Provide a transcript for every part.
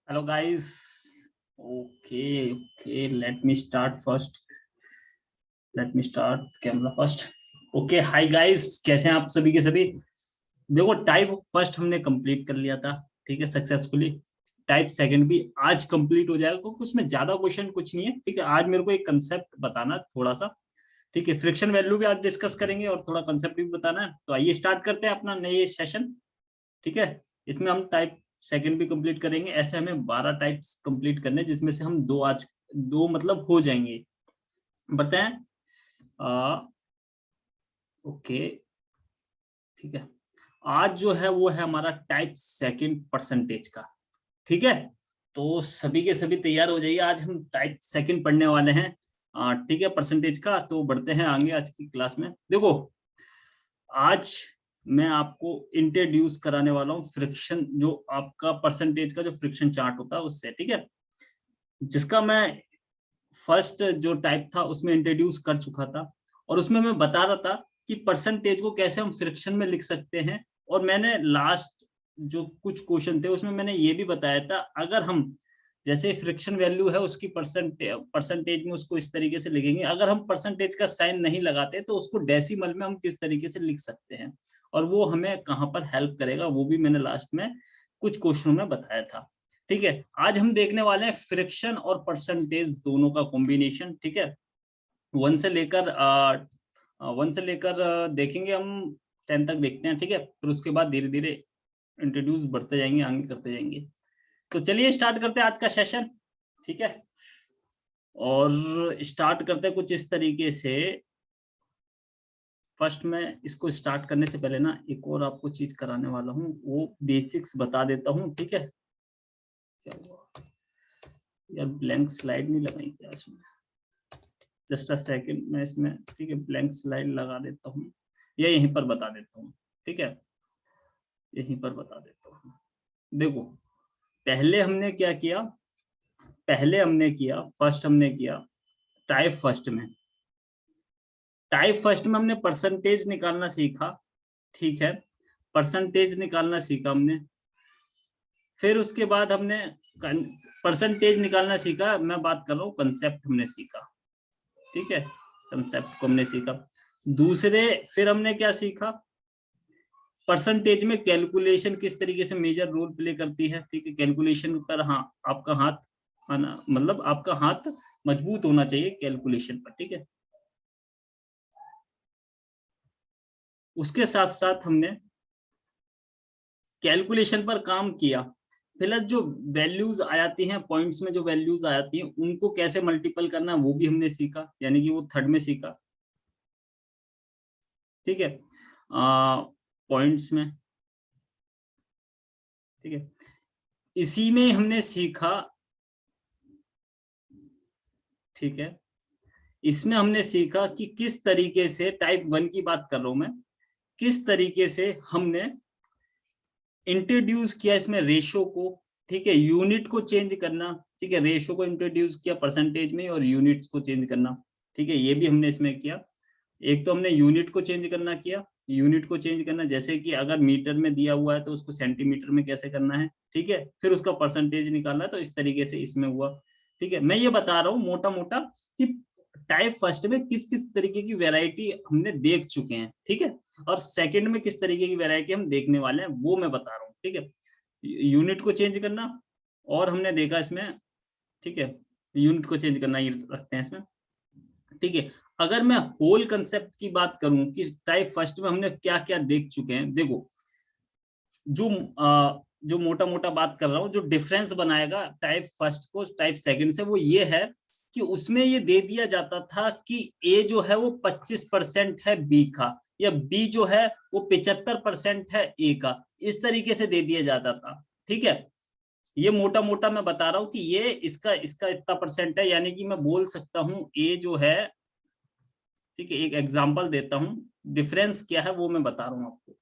Hello guys. Okay, let me start first. Let me start camera first. Okay, hi guys, कैसे हैं आप सभी के सभी। देखो, टाइप फर्स्ट हमने कंप्लीट कर लिया था, ठीक है, सक्सेसफुली। टाइप सेकंड भी आज कंप्लीट हो जाएगा क्योंकि उसमें ज्यादा क्वेश्चन कुछ नहीं है, ठीक है। आज मेरे को एक कंसेप्ट बताना थोड़ा सा, ठीक है। फ्रिक्शन वैल्यू भी आज डिस्कस करेंगे और थोड़ा कंसेप्ट भी बताना है। तो आइए स्टार्ट करते हैं अपना नए सेशन, ठीक है। इसमें हम टाइप सेकंड भी कंप्लीट करेंगे। ऐसे हमें 12 टाइप्स कंप्लीट करने हैं, जिसमें से हम दो मतलब हो जाएंगे, बताएं। ओके, ठीक है। आज जो है वो है हमारा टाइप सेकंड परसेंटेज का, ठीक है। तो सभी के सभी तैयार हो जाइए, आज हम टाइप सेकंड पढ़ने वाले हैं, ठीक है, परसेंटेज का। तो बढ़ते हैं आगे आज की क्लास में। देखो, आज मैं आपको इंट्रोड्यूस कराने वाला हूँ फ्रिक्शन, जो आपका परसेंटेज का जो फ्रिक्शन चार्ट होता है उससे, ठीक है। जिसका मैं फर्स्ट जो टाइप था उसमें इंट्रोड्यूस कर चुका था, और उसमें मैं बता रहा था कि परसेंटेज को कैसे हम फ्रिक्शन में लिख सकते हैं। और मैंने लास्ट जो कुछ क्वेश्चन थे उसमें मैंने ये भी बताया था, अगर हम जैसे फ्रिक्शन वैल्यू है उसकी परसेंटेज में उसको इस तरीके से लिखेंगे, अगर हम परसेंटेज का साइन नहीं लगाते तो उसको डेसिमल में हम किस तरीके से लिख सकते हैं, और वो हमें कहाँ पर हेल्प करेगा, वो भी मैंने लास्ट में कुछ क्वेश्चनों में बताया था, ठीक है। आज हम देखने वाले हैं फ्रिक्शन और परसेंटेज दोनों का कॉम्बिनेशन, ठीक है। वन से लेकर देखेंगे हम, 10 तक देखते हैं, ठीक है। फिर उसके बाद धीरे धीरे इंट्रोड्यूस बढ़ते जाएंगे, आगे करते जाएंगे। तो चलिए स्टार्ट करते हैं आज का सेशन, ठीक है। और स्टार्ट करते हैं कुछ इस तरीके से। फर्स्ट मैं इसको स्टार्ट करने से पहले ना एक और आपको चीज कराने वाला हूँ, वो बेसिक्स बता देता हूँ, ठीक है। क्या हुआ यार, ब्लैंक स्लाइड नहीं लगाई क्या इसमें? जस्ट अ सेकंड, मैं इसमें, ठीक है, ब्लैंक स्लाइड लगा देता हूँ, या यहीं पर बता देता हूँ, ठीक है, यहीं पर बता देता हूँ। देखो, पहले हमने क्या किया, फर्स्ट हमने किया टाइप फर्स्ट में हमने परसेंटेज निकालना सीखा, ठीक है। परसेंटेज निकालना सीखा हमने। फिर उसके बाद हमने परसेंटेज निकालना सीखा, मैं बात कर रहा हूँ कंसेप्ट हमने सीखा, ठीक है। कंसेप्ट को हमने सीखा। दूसरे, फिर हमने क्या सीखा, परसेंटेज में कैलकुलेशन किस तरीके से मेजर रोल प्ले करती है, ठीक है। कैलकुलेशन पर हाँ, आपका हाथ आना, मतलब आपका हाथ मजबूत होना चाहिए कैलकुलेशन पर, ठीक है। उसके साथ साथ हमने कैलकुलेशन पर काम किया, प्लस जो वैल्यूज आ जाती हैं, पॉइंट्स में जो वैल्यूज आ जाती हैं उनको कैसे मल्टीपल करना वो भी हमने सीखा, यानी कि वो थर्ड में सीखा, ठीक है। पॉइंट्स में, ठीक है। इसी में हमने सीखा, ठीक है, इसमें हमने सीखा कि किस तरीके से, टाइप वन की बात कर रहा हूं मैं, किस तरीके से हमने इंट्रोड्यूस किया इसमें रेशो को, ठीक है, यूनिट को चेंज करना, ठीक है। रेशो को इंट्रोड्यूस किया परसेंटेज में, और यूनिट्स को चेंज करना, ठीक है, ये भी हमने इसमें किया। एक तो हमने यूनिट को चेंज करना किया, यूनिट को चेंज करना, जैसे कि अगर मीटर में दिया हुआ है तो उसको सेंटीमीटर में कैसे करना है, ठीक है। फिर उसका परसेंटेज निकालना है, तो इस तरीके से इसमें हुआ, ठीक है। मैं ये बता रहा हूँ मोटा मोटा कि टाइप फर्स्ट में किस किस तरीके की वैरायटी हमने देख चुके हैं, ठीक है। और सेकंड में किस तरीके की वैरायटी हम देखने वाले हैं वो मैं बता रहा हूँ, ठीक है। यूनिट को चेंज करना, और हमने देखा इसमें, ठीक है, यूनिट को चेंज करना ही रखते हैं इसमें, ठीक है। अगर मैं होल कंसेप्ट की बात करूं कि टाइप फर्स्ट में हमने क्या क्या देख चुके हैं, देखो, जो जो मोटा मोटा बात कर रहा हूं, जो डिफरेंस बनाएगा टाइप फर्स्ट को टाइप सेकंड से, वो ये है कि उसमें ये दे दिया जाता था कि ए जो है वो 25% है बी का, या बी जो है वो 75% है ए का, इस तरीके से दे दिया जाता था, ठीक है। ये मोटा मोटा मैं बता रहा हूं कि ये इसका इसका इतना परसेंट है, यानी कि मैं बोल सकता हूं ए जो है, ठीक है, एक एग्जांपल देता हूं, डिफरेंस क्या है वो मैं बता रहा हूं आपको।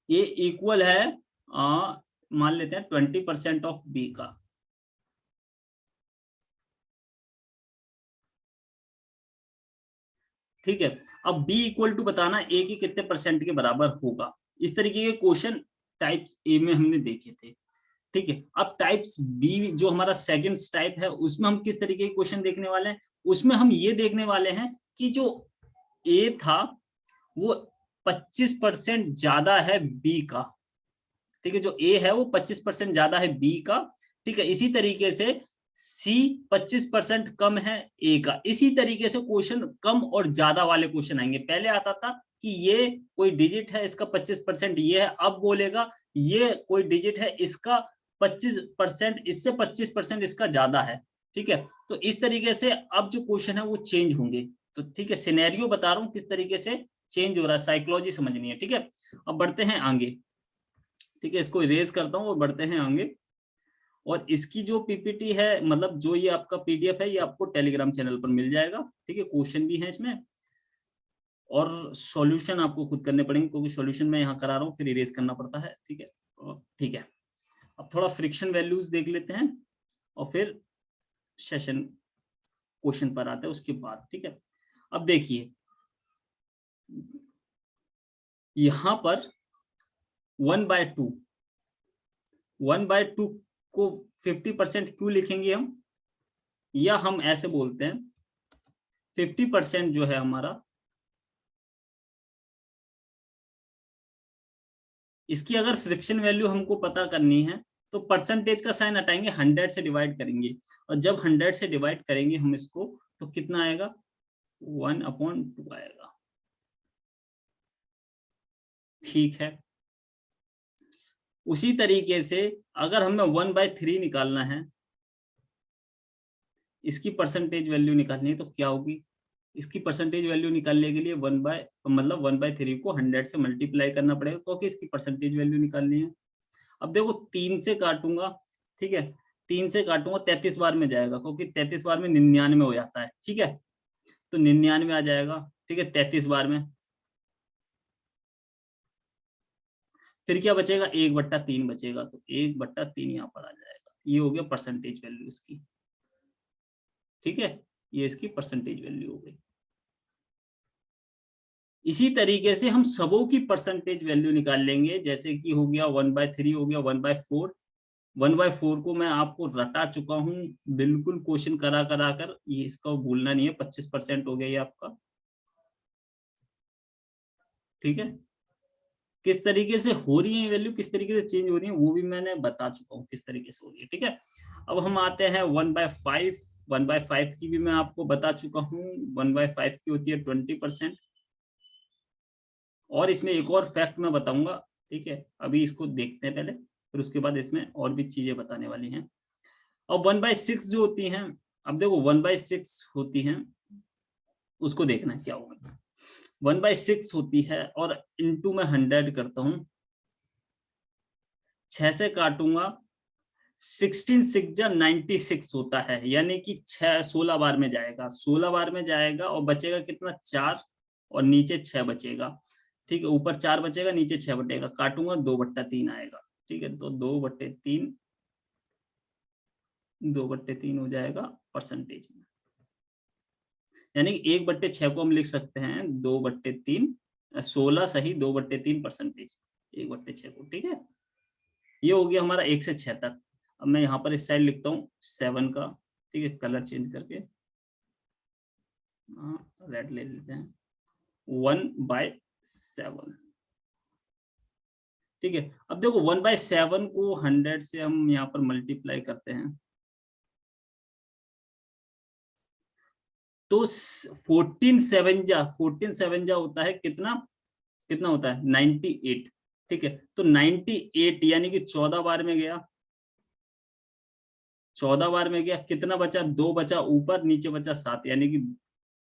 ये इक्वल है, मान लेते हैं 20% ऑफ बी का, ठीक है। अब बी इक्वल टू बताना ए की कितने परसेंट के बराबर होगा, इस तरीके के क्वेश्चन टाइप्स ए में हमने देखे थे, ठीक है। अब टाइप्स बी जो हमारा सेकंड टाइप है उसमें हम किस तरीके के क्वेश्चन देखने वाले हैं, उसमें हम ये देखने वाले हैं कि जो ए था वो 25% ज्यादा है बी का, ठीक है, जो ए है वो 25% ज्यादा है बी का, ठीक है। इसी तरीके से सी 25% कम है ए का। इसी तरीके से क्वेश्चन कम और ज्यादा वाले क्वेश्चन आएंगे। पहले आता था कि ये कोई डिजिट है इसका 25% ये है, अब बोलेगा ये कोई डिजिट है इसका 25% इससे 25% इसका ज्यादा है, ठीक है। तो इस तरीके से अब जो क्वेश्चन है वो चेंज होंगे। तो ठीक है, सिनेरियो बता रहा हूँ किस तरीके से चेंज हो रहा है, साइकोलॉजी समझनी है, ठीक है। अब बढ़ते हैं आगे, ठीक है, इसको इरेज करता हूँ और बढ़ते हैं आगे। और इसकी जो पीपीटी है, मतलब जो ये आपका पीडीएफ है, ये आपको टेलीग्राम चैनल पर मिल जाएगा, ठीक है। क्वेश्चन भी है इसमें और सॉल्यूशन आपको खुद करने पड़ेंगे, क्योंकि सॉल्यूशन मैं यहाँ करा रहा हूँ, फिर इरेज करना पड़ता है, ठीक है। ठीक है, अब थोड़ा फ्रिक्शन वैल्यूज देख लेते हैं और फिर सेशन क्वेश्चन पर आते हैं उसके बाद, ठीक है। अब देखिए यहां पर 1/2 को 50% क्यों लिखेंगे हम, या हम ऐसे बोलते हैं 50% जो है हमारा, इसकी अगर फ्रिक्शन वैल्यू हमको पता करनी है तो परसेंटेज का साइन हटाएंगे, 100 से डिवाइड करेंगे, और जब 100 से डिवाइड करेंगे हम इसको तो कितना आएगा, 1/2 आएगा, ठीक है। उसी तरीके से अगर हमें 1/3 निकालना है, इसकी परसेंटेज वैल्यू निकालनी है तो क्या होगी, इसकी परसेंटेज वैल्यू निकालने के लिए 1/3 को 100 से मल्टीप्लाई करना पड़ेगा, क्योंकि इसकी परसेंटेज वैल्यू निकालनी है। अब देखो 3 से काटूंगा, ठीक है, 3 से काटूंगा 33 बार में जाएगा, क्योंकि 33 बार में 99 हो जाता है, ठीक है। तो 99 आ जाएगा, ठीक है, 33 बार में। फिर क्या बचेगा, 1/3 बचेगा, तो 1/3 यहाँ पर आ जाएगा। ये हो गया परसेंटेज वैल्यू इसकी, ठीक है, ये इसकी परसेंटेज वैल्यू हो गई। इसी तरीके से हम सबों की परसेंटेज वैल्यू निकाल लेंगे, जैसे कि हो गया 1/3, हो गया 1/4। 1/4 को मैं आपको रटा चुका हूं बिल्कुल, क्वेश्चन करा करा कर, ये इसका भूलना नहीं है, 25% हो गया ये आपका, ठीक है। किस तरीके से हो रही है वैल्यू, किस तरीके से चेंज हो रही है, वो भी मैंने बता चुका हूँ किस तरीके से हो रही है, ठीक है। अब हम आते हैं 1/5। 1/5 की भी मैं आपको बता चुका हूँ, 1/5 की होती है 20%। और इसमें एक और फैक्ट मैं बताऊंगा, ठीक है, अभी इसको देखते हैं पहले, फिर उसके बाद इसमें और भी चीजें बताने वाली हैं। और 1/6 जो होती हैं, अब देखो 1/6 होती हैं, उसको देखना क्या होगा। 1/6 होती है और इंटू में 100 करता हूं, 6 से काटूंगा, 16×6 होता है, यानी कि 16 बार में जाएगा, 16 बार में जाएगा, और बचेगा कितना, 4, और नीचे 6 बचेगा, ठीक है। ऊपर 4 बचेगा, नीचे 6 बचेगा, काटूंगा 2/3 आएगा, ठीक है। तो 2/3, 2/3 हो जाएगा परसेंटेज में, यानी कि 1/6 को हम लिख सकते हैं 2/3, 16 सही 2/3 परसेंटेज 1/6 को, ठीक है। ये हो गया हमारा 1 से 6 तक। अब मैं यहाँ पर इस साइड लिखता हूँ 7 का, ठीक है, कलर चेंज करके, रेड ले लेते हैं, 1/7, ठीक है। अब देखो 1/7 को 100 से हम यहाँ पर मल्टीप्लाई करते हैं तो 14 जा होता है कितना, कितना होता है 98, ठीक है। तो 98 यानी कि 14 बार में गया, 14 बार में गया, कितना बचा, 2 बचा ऊपर, नीचे बचा 7, यानी कि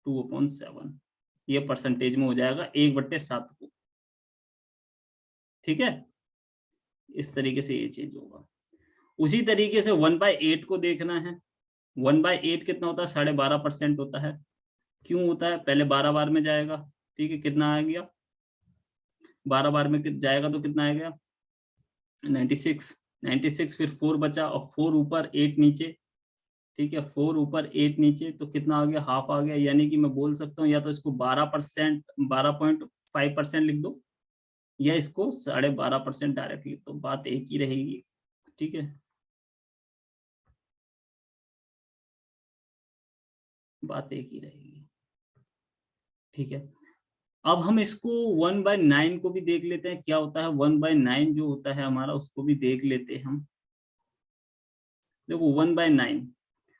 2/7, ये परसेंटेज में हो जाएगा 1/7 को, ठीक है। इस तरीके से ये चेंज होगा। उसी तरीके से 1/8 को देखना है। 1/8 कितना होता है, 12.5% होता है। क्यों होता है, पहले 12 बार में जाएगा, ठीक है, कितना आ गया, 12 बार में जाएगा तो कितना आ गया 96, फिर 4 बचा और 4 ऊपर 8 नीचे, ठीक है, 4 ऊपर 8 नीचे, तो कितना आ गया, हाफ आ गया। यानी कि मैं बोल सकता हूँ या तो इसको 12%, 12.5% लिख दो, या इसको 12.5% डायरेक्ट लिख दो, बात एक ही रहेगी, ठीक है, बात एक ही रहेगी। ठीक है, अब हम इसको 1/9 को भी देख लेते हैं, क्या होता है 1/9 जो होता है हमारा, उसको भी देख लेते हैं हम। देखो 1/9,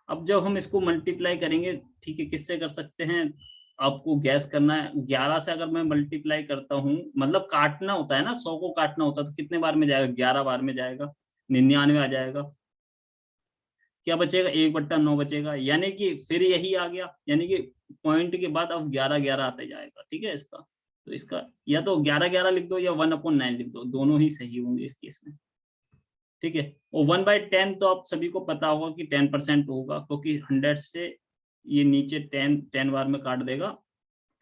अब जब हम इसको मल्टीप्लाई करेंगे, ठीक है, किससे कर सकते हैं, आपको गैस करना है। 11 से अगर मैं मल्टीप्लाई करता हूँ, मतलब काटना होता है ना, 100 को काटना होता है, तो कितने बार में जाएगा, 11 बार में जाएगा, 99 आ जाएगा। क्या बचेगा, 1/9 बचेगा, यानी कि फिर यही आ गया, यानी कि पॉइंट के बाद अब 11 आते जाएगा। ठीक है, इसका तो इसका या तो 11 लिख दो या 1/9 लिख दो, दोनों ही सही होंगे इस केस में। ठीक है, और 1/10 तो आप सभी को पता होगा कि 10% होगा, क्योंकि 100 से ये नीचे 10 बार में काट देगा।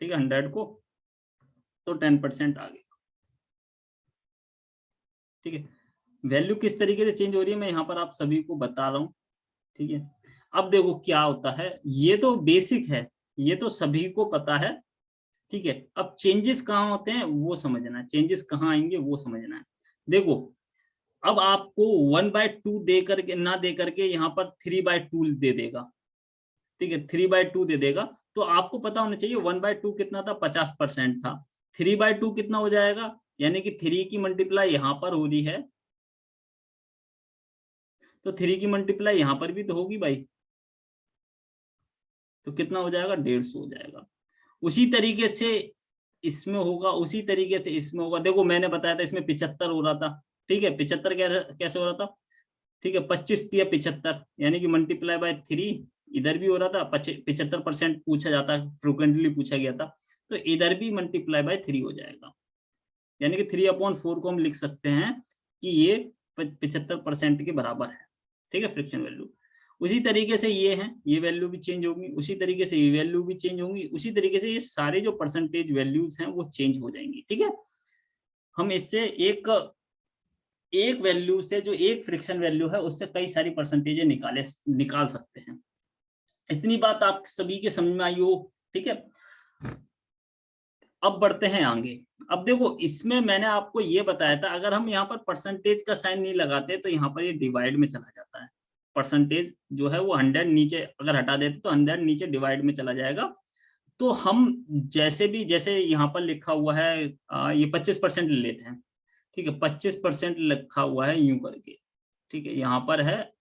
ठीक है, 100 को, तो 10% आ गया। ठीक है, वैल्यू किस तरीके से चेंज हो रही है मैं यहाँ पर आप सभी को बता रहा हूँ। ठीक है, अब देखो क्या होता है, ये तो बेसिक है, ये तो सभी को पता है। ठीक है, अब चेंजेस कहाँ होते हैं वो समझना है, चेंजेस कहाँ आएंगे वो समझना है। देखो, अब आपको 1/2 दे करके ना दे करके यहाँ पर 3/2 दे देगा। ठीक है, 3/2 दे देगा, तो आपको पता होना चाहिए 1/2 कितना था, 50% था। 3/2 कितना हो जाएगा, यानी कि 3 की मल्टीप्लाई यहाँ पर हो रही है, तो 3 की मल्टीप्लाई यहाँ पर भी तो होगी भाई, तो कितना हो जाएगा, 150 हो जाएगा। उसी तरीके से इसमें होगा, उसी तरीके से इसमें होगा। देखो मैंने बताया था इसमें 75 हो रहा था। ठीक है, 75 कैसे हो रहा था, ठीक है, 25 या 75, यानी कि मल्टीप्लाई बाय 3, इधर भी हो रहा था, 75% पूछा जाता है, फ्रिक्वेंटली पूछा गया था, तो इधर भी मल्टीप्लाई बाय 3 हो जाएगा, यानी कि 3/4 को हम लिख सकते हैं कि ये 75% के बराबर है। ठीक है, फ्रिक्शन वैल्यू। उसी तरीके से ये है, ये वैल्यू भी चेंज होगी, उसी तरीके से ये वैल्यू भी चेंज होंगी, उसी तरीके से ये सारे जो परसेंटेज वैल्यूज हैं वो चेंज हो जाएंगी। ठीक है, हम इससे एक एक वैल्यू से, जो एक फ्रिक्शन वैल्यू है, उससे कई सारी परसेंटेज निकाल सकते हैं। इतनी बात आप सभी के समझ में आई हो। ठीक है, अब बढ़ते हैं आगे। अब देखो, इसमें मैंने आपको ये बताया था, अगर हम यहाँ पर परसेंटेज का साइन नहीं लगाते तो यहाँ पर ये डिवाइड में चला जाता है। परसेंटेज जो है वो 100 नीचे अगर हटा देते तो 100 नीचे डिवाइड में चला जाएगा। तो हम जैसे भी, जैसे यहाँ पर लिखा हुआ है ये 25% ले लेते हैं। ठीक है, 25% लिखा हुआ है यूं करके। ठीक है, यहाँ पर है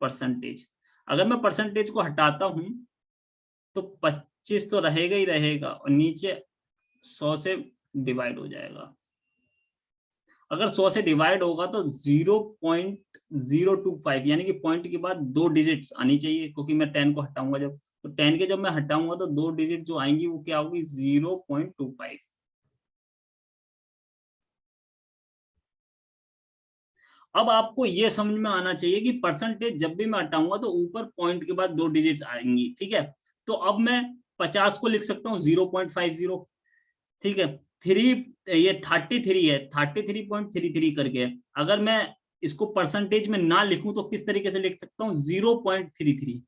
परसेंटेज, अगर मैं परसेंटेज को हटाता हूं तो 25 तो रहेगा ही रहेगा, और नीचे 100 से डिवाइड हो जाएगा। अगर 100 से डिवाइड होगा तो 0.025, यानी कि पॉइंट के बाद 2 डिजिट्स आनी चाहिए, क्योंकि मैं 10 को हटाऊंगा जब, तो 10 के जब मैं हटाऊंगा तो 2 डिजिट जो आएंगी वो क्या होगी, 0.25। अब आपको ये समझ में आना चाहिए कि परसेंटेज जब भी मैं हटाऊंगा तो ऊपर पॉइंट के बाद 2 डिजिट्स आएंगी। ठीक है, तो अब मैं 50 को लिख सकता हूँ 0.50। ठीक है, 3, ये 33 है, 33.33 करके। अगर मैं इसको परसेंटेज में ना लिखूं तो किस तरीके से लिख सकता हूँ, 0.33।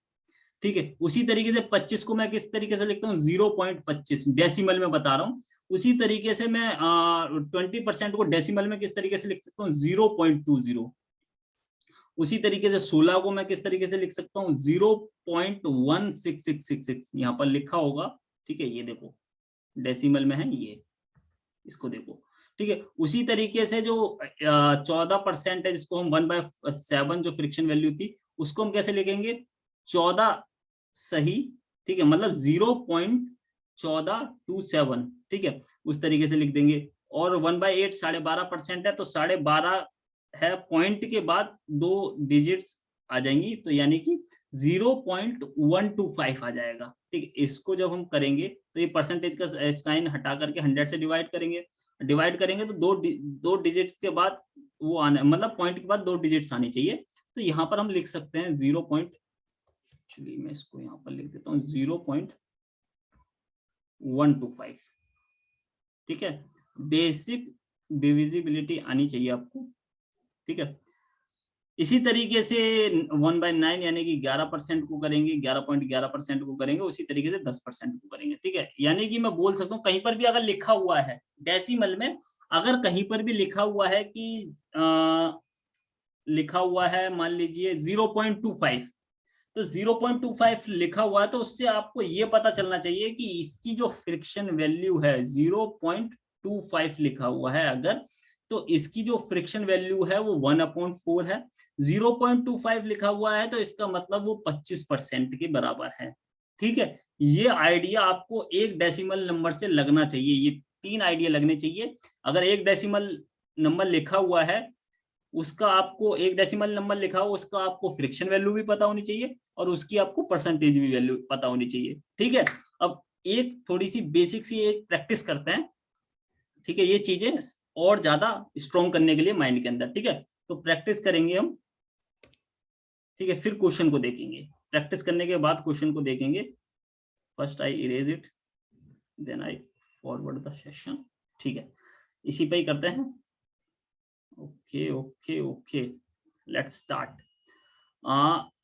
ठीक है, उसी तरीके से 25 को मैं किस तरीके से लिखता हूँ, 0.25, डेसिमल में बता रहा हूँ। उसी तरीके से मैं 20% को डेसिमल में किस तरीके से लिख सकता हूँ, 0.20। उसी तरीके से 16 को मैं किस तरीके से लिख सकता हूँ, 0.16666, यहाँ पर लिखा होगा। ठीक है, ये देखो डेसिमल में है ये, इसको देखो। ठीक है, उसी तरीके से जो 14% है, जिसको हम 1/7 जो फ्रिक्शन वैल्यू थी, उसको हम कैसे लिखेंगे, 14 सही। ठीक है, मतलब 0.1427। ठीक है, उस तरीके से लिख देंगे। और 1/8 12.5% है, तो 12.5 है, पॉइंट के बाद 2 डिजिट्स आ जाएंगी, तो यानी कि 0.125 आ जाएगा। ठीक है, इसको जब हम करेंगे तो ये परसेंटेज का साइन हटा करके 100 से डिवाइड करेंगे तो दो डिजिट्स के बाद वो आना, मतलब पॉइंट के बाद 2 डिजिट्स आनी चाहिए। तो यहाँ पर हम लिख सकते हैं 0. एक्चुअली मैं इसको यहाँ पर लिख देता हूँ 0.125। ठीक है, बेसिक डिविजिबिलिटी आनी चाहिए आपको। ठीक है, इसी तरीके से 1/9 यानी कि 11% को करेंगे, 11.11% को करेंगे, उसी तरीके से 10% को करेंगे। ठीक है, यानी कि मैं बोल सकता हूँ कहीं पर भी अगर लिखा हुआ है डेसिमल में, अगर कहीं पर भी लिखा हुआ है कि लिखा हुआ है मान लीजिए 0.25, तो 0.25 लिखा हुआ है तो उससे आपको ये पता चलना चाहिए कि इसकी जो फ्रिक्शन वैल्यू है 0.25 लिखा हुआ है अगर, तो इसकी जो फ्रिक्शन वैल्यू है वो 1/4 है। 0.25 लिखा हुआ है तो इसका मतलब वो 25% के बराबर है। ठीक है, ये आइडिया आपको एक डेसिमल नंबर से लगना चाहिए, ये 3 आइडिया लगने चाहिए। अगर एक डेसिमल नंबर लिखा हुआ है, उसका आपको एक डेसिमल नंबर लिखा हो, उसका आपको फ्रिक्शन वैल्यू भी पता होनी चाहिए और उसकी आपको परसेंटेज भी वैल्यू पता होनी चाहिए। ठीक है, अब एक थोड़ी सी बेसिक सी एक प्रैक्टिस करते हैं। ठीक है, ये चीजें और ज्यादा स्ट्रॉन्ग करने के लिए माइंड के अंदर। ठीक है, तो प्रैक्टिस करेंगे हम। ठीक है, फिर क्वेश्चन को देखेंगे, प्रैक्टिस करने के बाद क्वेश्चन को देखेंगे। First I erase it, then I forward the session. ठीक है, इसी पे ही करते हैं। Okay okay okay, let's start.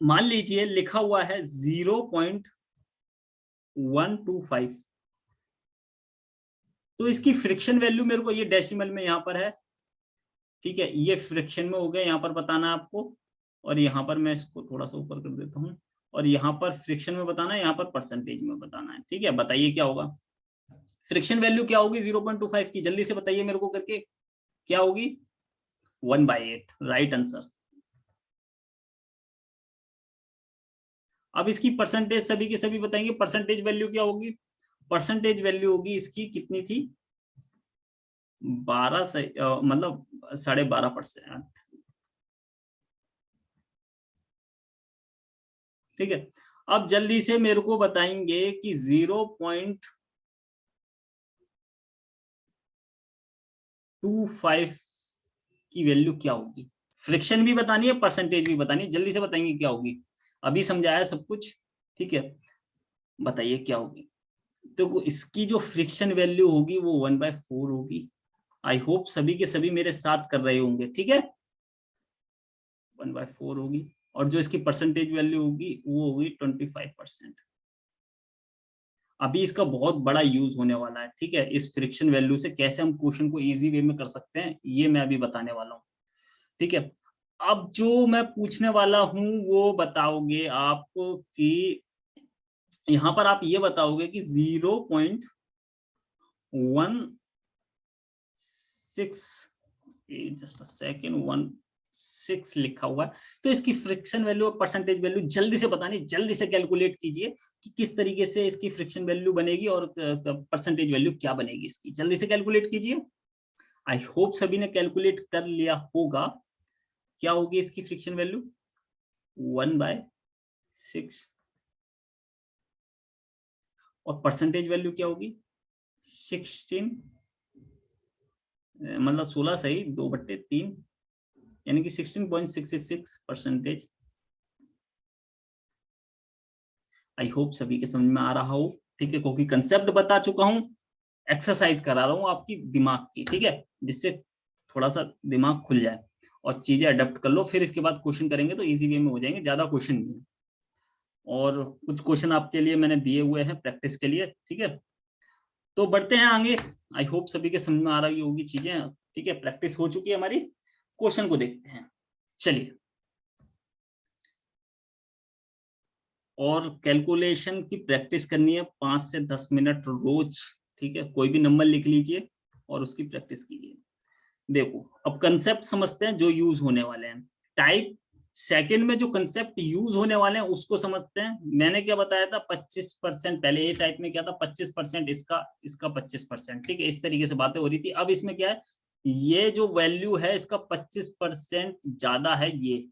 मान लीजिए लिखा हुआ है 0.125, तो इसकी फ्रिक्शन वैल्यू मेरे को ये डेसिमल में यहाँ पर है। ठीक है, ये फ्रिक्शन में हो गया, यहाँ पर बताना है आपको, और यहाँ पर मैं इसको थोड़ा सा ऊपर कर देता हूँ, और यहाँ पर फ्रिक्शन में बताना है, यहाँ पर परसेंटेज में बताना है। ठीक है, बताइए क्या होगा फ्रिक्शन वैल्यू, क्या होगी 0.25 की, जल्दी से बताइए मेरे को करके, क्या होगी? 1/8, राइट आंसर। अब इसकी परसेंटेज सभी के सभी बताएंगे, परसेंटेज वैल्यू क्या होगी? परसेंटेज वैल्यू होगी इसकी, कितनी थी? 12 से मतलब 12.5%। ठीक है, अब जल्दी से मेरे को बताएंगे कि 0.25 की वैल्यू क्या होगी। फ्रिक्शन भी बतानी है, परसेंटेज भी बतानी है, जल्दी से बताएंगे क्या होगी। अभी समझाया सब कुछ। ठीक है, बताइए क्या होगी। तो इसकी जो फ्रिक्शन वैल्यू होगी वो 1/4 होगी। आई होप सभी के सभी मेरे साथ कर रहे होंगे। ठीक है, 1/4 होगी, और जो इसकी परसेंटेज वैल्यू होगी वो होगी 25%। अभी इसका बहुत बड़ा यूज होने वाला है। ठीक है, इस फ्रिक्शन वैल्यू से कैसे हम क्वेश्चन को इजी वे में कर सकते हैं, ये मैं अभी बताने वाला हूँ। ठीक है, अब जो मैं पूछने वाला हूं वो बताओगे आप कि यहां पर आप ये बताओगे कि 0.16, जस्ट अ सेकेंड, 16 लिखा हुआ है, तो इसकी फ्रिक्शन वैल्यू और परसेंटेज वैल्यू जल्दी से बतानी, जल्दी से कैलकुलेट कीजिए कि किस तरीके से इसकी फ्रिक्शन वैल्यू बनेगी और परसेंटेज वैल्यू क्या बनेगी इसकी, जल्दी से कैलकुलेट कीजिए। आई होप सभी ने कैलकुलेट कर लिया होगा। क्या होगी इसकी फ्रिक्शन वैल्यू? 1/6, और परसेंटेज वैल्यू क्या होगी? 16, मतलब 16 सही, 2/3, यानी कि 16.666%। आई होप सभी के समझ में आ रहा हो। ठीक है, क्योंकि कंसेप्ट बता चुका हूं, एक्सरसाइज करा रहा हूं आपकी दिमाग की। ठीक है, जिससे थोड़ा सा दिमाग खुल जाए और चीजें अडेप्ट कर लो, फिर इसके बाद क्वेश्चन करेंगे तो इजी वे में हो जाएंगे, ज्यादा क्वेश्चन नहीं है। और कुछ क्वेश्चन आपके लिए मैंने दिए हुए हैं प्रैक्टिस के लिए। ठीक है, तो बढ़ते हैं आगे। आई होप सभी के समझ में आ रही होगी चीजें। ठीक है, प्रैक्टिस हो चुकी है हमारी, क्वेश्चन को देखते हैं। चलिए, और कैलकुलेशन की प्रैक्टिस करनी है 5 से 10 मिनट रोज। ठीक है, कोई भी नंबर लिख लीजिए और उसकी प्रैक्टिस कीजिए। देखो, अब कंसेप्ट समझते हैं जो यूज होने वाले हैं। टाइप सेकंड में जो कंसेप्ट यूज होने वाले हैं उसको समझते हैं। मैंने क्या बताया था? 25%। पहले ए टाइप में क्या था? 25% इसका, इसका 25%। ठीक है, इस तरीके से बातें हो रही थी। अब इसमें क्या है, ये जो वैल्यू है इसका 25% ज्यादा है ये।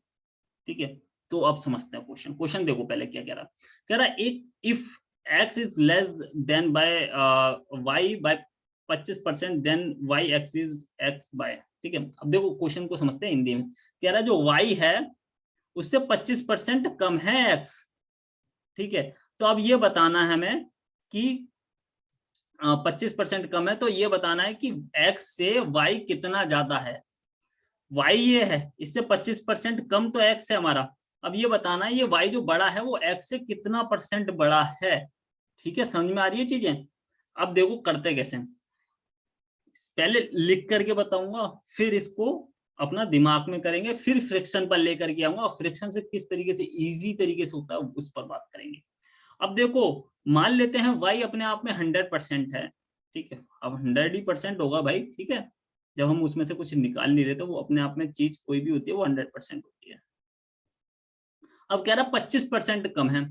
ठीक है, तो अब समझते हैं क्वेश्चन। क्वेश्चन देखो पहले क्या कह रहा है, एक if x is less than by y by 25%, then y x is x by. ठीक है, अब देखो क्वेश्चन को समझते हैं हिंदी में। कह रहा है जो y है उससे 25% कम है x। ठीक है, तो अब ये बताना है हमें कि 25% कम है, तो ये बताना है कि x से y कितना ज्यादा है। y ये है, इससे 25% कम तो x है हमारा। अब ये बताना है ये y जो बड़ा है वो x से कितना परसेंट बड़ा है। ठीक है, समझ में आ रही है चीजें? अब देखो करते कैसे, पहले लिख करके बताऊंगा, फिर इसको अपना दिमाग में करेंगे, फिर फ्रिक्शन पर लेकर के आऊंगा और फ्रिक्शन से किस तरीके से इजी तरीके से होता है उस पर बात करेंगे। अब देखो, मान लेते हैं y अपने आप में 100% है, ठीक है, अब 100% होगा भाई, ठीक है, जब हम उसमें से कुछ निकाल नहीं रहे तो वो अपने आप में चीज कोई भी होती है वो 100% होती है। अब कह रहा 25% कम है,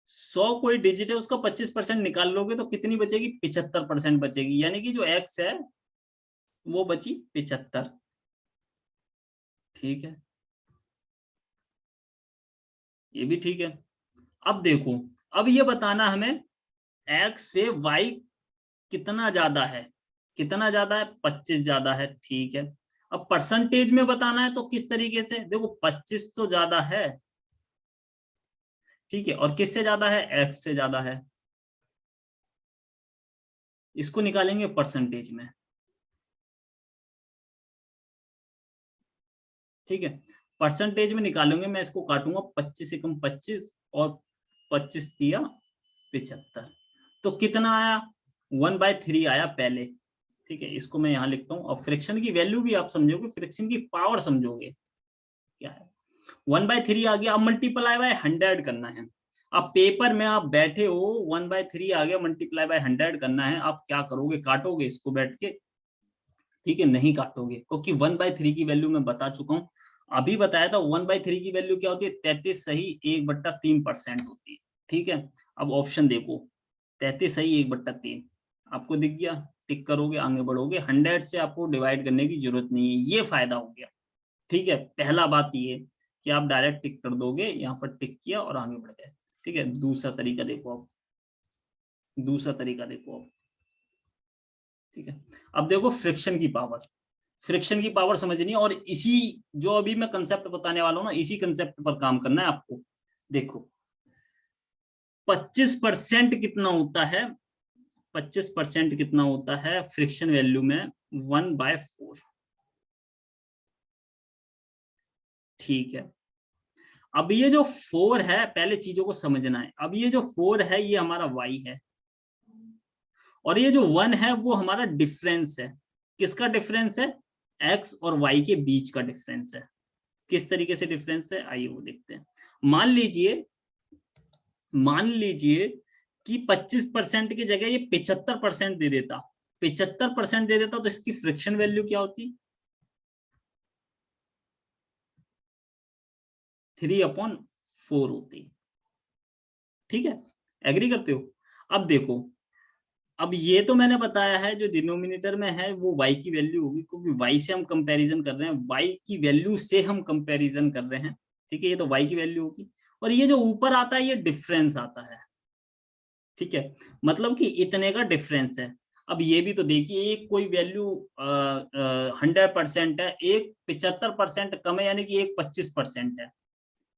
100 कोई डिजिट है उसका 25% निकाल लोगे तो कितनी बचेगी, 75% बचेगी, यानी कि जो x है वो बची 75, ठीक है, ये भी ठीक है। अब देखो, अब ये बताना हमें x से y कितना ज्यादा है, कितना ज्यादा है, 25 ज्यादा है, ठीक है। अब परसेंटेज में बताना है तो किस तरीके से, देखो 25 तो ज्यादा है, ठीक है, और किससे ज्यादा है, x से ज्यादा है, इसको निकालेंगे परसेंटेज में, ठीक है, परसेंटेज में निकालेंगे, मैं इसको काटूंगा 25 एकम 25 और 25 दिया 75, तो कितना आया, 1/3 आया पहले, ठीक है, इसको मैं यहाँ लिखता हूँ। और फ्रिक्शन की वैल्यू भी आप समझोगे, फ्रिक्शन की पावर समझोगे क्या है, 1/3 आ गया। अब मल्टीप्लाई बाय 100 करना है। अब पेपर में आप बैठे हो, 1/3 आ गया, मल्टीप्लाई बाय 100 करना है, आप क्या करोगे, काटोगे इसको बैठ के, ठीक है, नहीं काटोगे, क्योंकि 1/3 की वैल्यू मैं बता चुका हूँ, अभी बताया था। 1/3 की वैल्यू क्या होती है, 33 सही 1/3% होती है, ठीक है। अब ऑप्शन देखो, 33 सही 1/3 आपको दिख गया, टिक करोगे आगे बढ़ोगे, 100 से आपको डिवाइड करने की जरूरत नहीं है, ये फायदा हो गया, ठीक है। पहला बात ये कि आप डायरेक्ट टिक कर दोगे, यहाँ पर टिक किया और आगे बढ़ गए, ठीक है। दूसरा तरीका देखो, अब दूसरा तरीका देखो अब, ठीक है। अब देखो फ्रिक्शन की पावर, फ्रिक्शन की पावर समझनी है, और इसी जो अभी मैं कंसेप्ट बताने वाला हूं ना, इसी कंसेप्ट पर काम करना है आपको। देखो 25% कितना होता है, 25% कितना होता है फ्रिक्शन वैल्यू में, 1/4, ठीक है। अब ये जो 4 है, पहले चीजों को समझना है, अब ये जो 4 है ये हमारा y है, और ये जो 1 है वो हमारा डिफरेंस है, किसका डिफरेंस है, x और y के बीच का डिफरेंस है। किस तरीके से डिफरेंस है, आइए वो देखते हैं। मान लीजिए, मान लीजिए कि 25% की जगह ये 75% दे देता, 75% दे देता, तो इसकी फ्रिक्शन वैल्यू क्या होती, 3/4 होती, ठीक है, एग्री करते हो। अब देखो, अब ये तो मैंने बताया है जो डिनोमिनेटर में है वो y की वैल्यू होगी, क्योंकि y से हम कंपैरिजन कर रहे हैं, y की वैल्यू से हम कंपैरिजन कर रहे हैं, ठीक है, ये तो y की वैल्यू होगी। और ये जो ऊपर आता है ये डिफरेंस आता है, ठीक है, मतलब कि इतने का डिफरेंस है। अब ये भी तो देखिए, एक कोई वैल्यू 100% है, एक 75% कम है, यानी कि एक 25% है,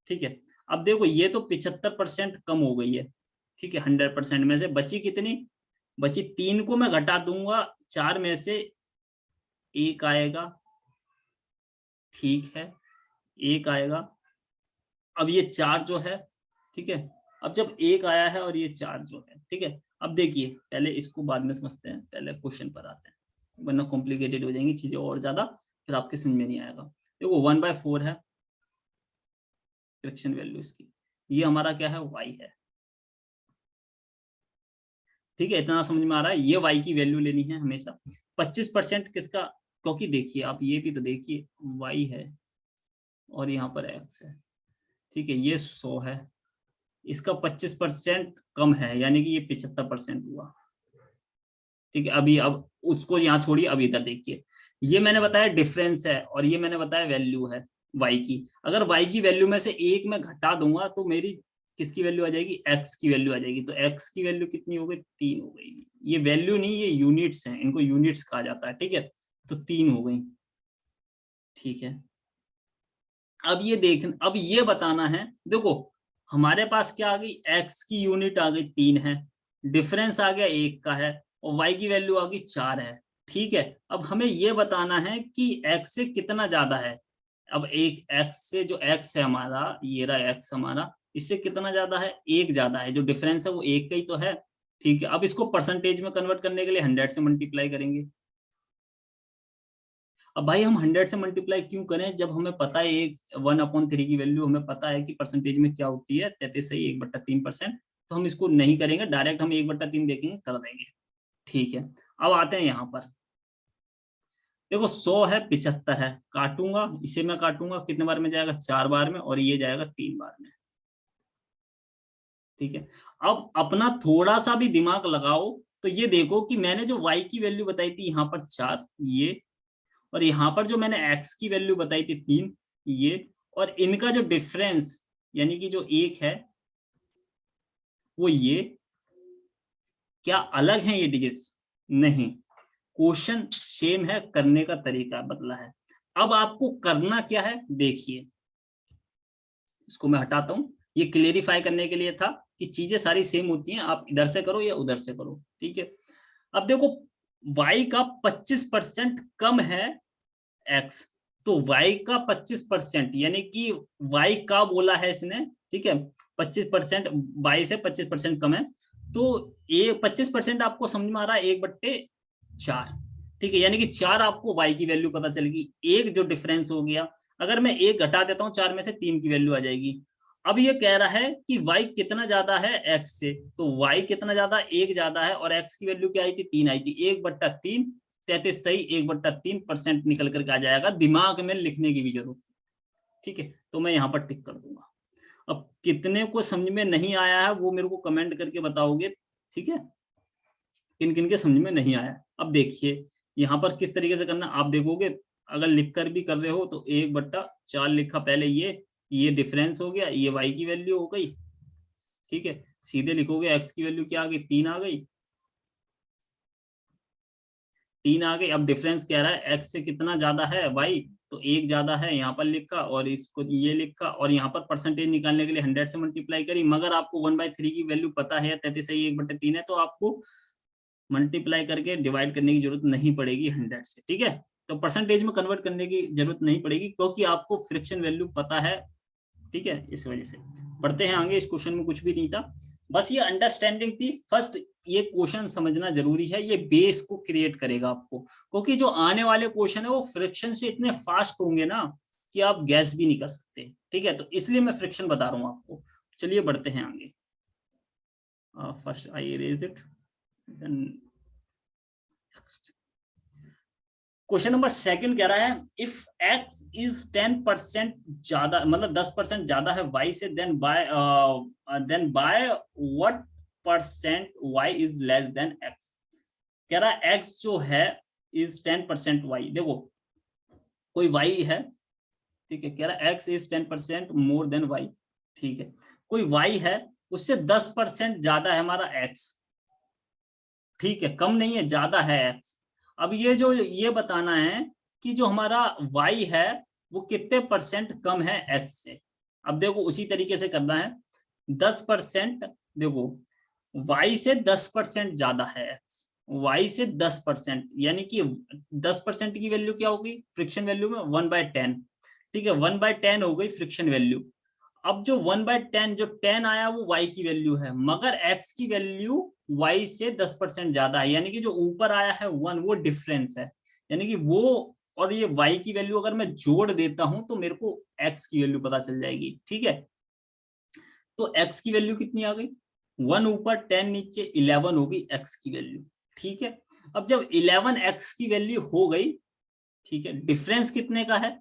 ठीक है। अब देखो ये तो 75% कम हो गई है, ठीक है, 100% में से बची कितनी, बची 3 को मैं घटा दूंगा 4 में से, एक आएगा, ठीक है, एक आएगा। अब ये 4 जो है, ठीक है, अब जब एक आया है और ये 4 जो है, ठीक है, अब देखिए पहले इसको बाद में समझते हैं, पहले क्वेश्चन पर आते हैं, वरना कॉम्प्लिकेटेड हो जाएंगी चीजें और ज्यादा, फिर आपके समझ में नहीं आएगा। देखो 1/4 है फ्रिक्शन वैल्यू इसकी, ये हमारा क्या है, y है, ठीक है, इतना समझ में आ रहा है, ये y की वैल्यू लेनी है हमेशा। 25% किसका, क्योंकि देखिए आप ये भी तो देखिए, y है और यहाँ पर x है, ठीक है, ये 100 है, इसका 25% कम है, यानी कि ये 75% हुआ, ठीक है। अभी अब उसको यहाँ छोड़िए, अब इधर देखिए, ये मैंने बताया डिफरेंस है और ये मैंने बताया वैल्यू है y की। अगर y की वैल्यू में से एक मैं घटा दूंगा तो मेरी किसकी वैल्यू आ जाएगी, x की वैल्यू आ जाएगी, तो x की वैल्यू कितनी हो गई, 3 हो गई। ये वैल्यू नहीं, ये यूनिट्स हैं, इनको यूनिट्स कहा जाता है, ठीक है, तो 3 हो गई, ठीक है। अब ये देख, अब ये बताना है, देखो हमारे पास क्या आ गई, x की यूनिट आ गई 3 है, डिफरेंस आ गया 1 का है, और y की वैल्यू आ गई 4 है, ठीक है। अब हमें ये बताना है कि x से कितना ज्यादा है। अब एक x से, जो x है हमारा, ये रहा x हमारा, इससे कितना ज्यादा है, एक ज्यादा है, जो डिफरेंस है वो एक का ही तो है, ठीक है। अब इसको परसेंटेज में कन्वर्ट करने के लिए 100 से मल्टीप्लाई करेंगे। अब भाई हम 100 से मल्टीप्लाई क्यों करें जब हमें पता है एक 1/3 की वैल्यू हमें पता है कि परसेंटेज में क्या होती है 33 सही 1/3%। तो हम इसको नहीं करेंगे, डायरेक्ट हम 1/3 देखेंगे, कर देंगे। ठीक है, अब आते हैं यहाँ पर। देखो 100 है 75 है, काटूंगा, इसे मैं काटूंगा, कितने बार में जाएगा 4 बार में, और ये जाएगा 3 बार में। ठीक है, अब अपना थोड़ा सा भी दिमाग लगाओ तो ये देखो कि मैंने जो y की वैल्यू बताई थी यहाँ पर 4 ये, और यहाँ पर जो मैंने x की वैल्यू बताई थी 3 ये, और इनका जो डिफरेंस यानी कि जो 1 है वो ये, क्या अलग है ये डिजिट्स? नहीं, क्वेश्चन सेम है, करने का तरीका बदला है। अब आपको करना क्या है देखिए, इसको मैं हटाता हूं, ये क्लियरिफाई करने के लिए था कि चीजें सारी सेम होती हैं, आप इधर से करो या उधर से करो। ठीक है, अब देखो y का 25% कम है x, तो y का 25% यानी कि y का बोला है इसने, ठीक है, 25% y से 25% कम है, तो ये 25% आपको समझ में आ रहा है 1/4। ठीक है, यानी कि 4 आपको y की वैल्यू पता चलेगी, एक जो डिफरेंस हो गया, अगर मैं एक घटा देता हूं 4 में से 3 की वैल्यू आ जाएगी। अब ये कह रहा है कि y कितना ज्यादा है x से, तो y कितना ज्यादा, 1 ज्यादा है, और x की वैल्यू क्या आई थी 3 आई थी, 1/3, 33 सही 1/3% निकल करके आ जाएगा, दिमाग में लिखने की भी जरूरत। ठीक है, तो मैं यहाँ पर टिक कर दूंगा। अब कितने को समझ में नहीं आया है वो मेरे को कमेंट करके बताओगे। ठीक है, किन किन के समझ में नहीं आया। अब देखिए यहाँ पर किस तरीके से करना आप देखोगे, अगर लिख कर भी कर रहे हो तो 1/4 लिखा पहले, ये डिफरेंस हो गया, ये y की वैल्यू हो गई। ठीक है, सीधे लिखोगे x की वैल्यू क्या आ गई, 3 आ गई, 3 आ गई। अब डिफरेंस कह रहा है x से कितना ज्यादा है y, तो 1 ज्यादा है, यहाँ पर लिखा, और इसको ये लिखा, और यहाँ पर परसेंटेज निकालने के लिए 100 से मल्टीप्लाई करी, मगर आपको 1/3 की वैल्यू पता है 33 सही 1/3 है, तो आपको मल्टीप्लाई करके डिवाइड करने की जरूरत नहीं पड़ेगी 100 से। ठीक है, तो परसेंटेज में कन्वर्ट करने की जरूरत नहीं पड़ेगी क्योंकि आपको फ्रिक्शन वैल्यू पता है। ठीक है, इस वजह से पढ़ते हैं आगे। इस क्वेश्चन में कुछ भी नहीं था, बस ये अंडरस्टैंडिंग थी। फर्स्ट ये क्वेश्चन समझना जरूरी है, ये बेस को क्रिएट करेगा आपको, क्योंकि जो आने वाले क्वेश्चन है वो फ्रिक्शन से इतने फास्ट होंगे ना कि आप गैस भी नहीं कर सकते। ठीक है, तो इसलिए मैं फ्रिक्शन बता रहा हूँ आपको। चलिए बढ़ते हैं आगे। First I erase it, then question number second कह रहा है इफ x इज 10% ज्यादा, मतलब 10% ज्यादा है y से, then by what percent y is less than x। कह रहा है x जो है इज 10% y, देखो कोई y है, ठीक है, कह रहा है x is 10% more than y। ठीक है, कोई y है, उससे 10% ज्यादा है हमारा x। ठीक है, कम नहीं है, ज्यादा है x। अब ये जो ये बताना है कि जो हमारा y है वो कितने परसेंट कम है x से। अब देखो उसी तरीके से करना है, 10%, देखो y से 10% ज्यादा है x, y से 10%, यानी कि 10% की वैल्यू क्या होगी फ्रिक्शन वैल्यू में 1/10। ठीक है, 1/10 हो गई फ्रिक्शन वैल्यू। अब जो 1/10 जो 10 आया वो y की वैल्यू है, मगर x की वैल्यू y से 10% ज्यादा है, यानी कि जो ऊपर आया है 1 वो डिफरेंस है, यानी कि वो, और ये y की वैल्यू अगर मैं जोड़ देता हूं तो मेरे को x की वैल्यू पता चल जाएगी। ठीक है, तो x की वैल्यू कितनी आ गई, 1 ऊपर 10 नीचे 11 हो गई x की वैल्यू। ठीक है, अब जब 11 x की वैल्यू हो गई, ठीक है, डिफरेंस कितने का है,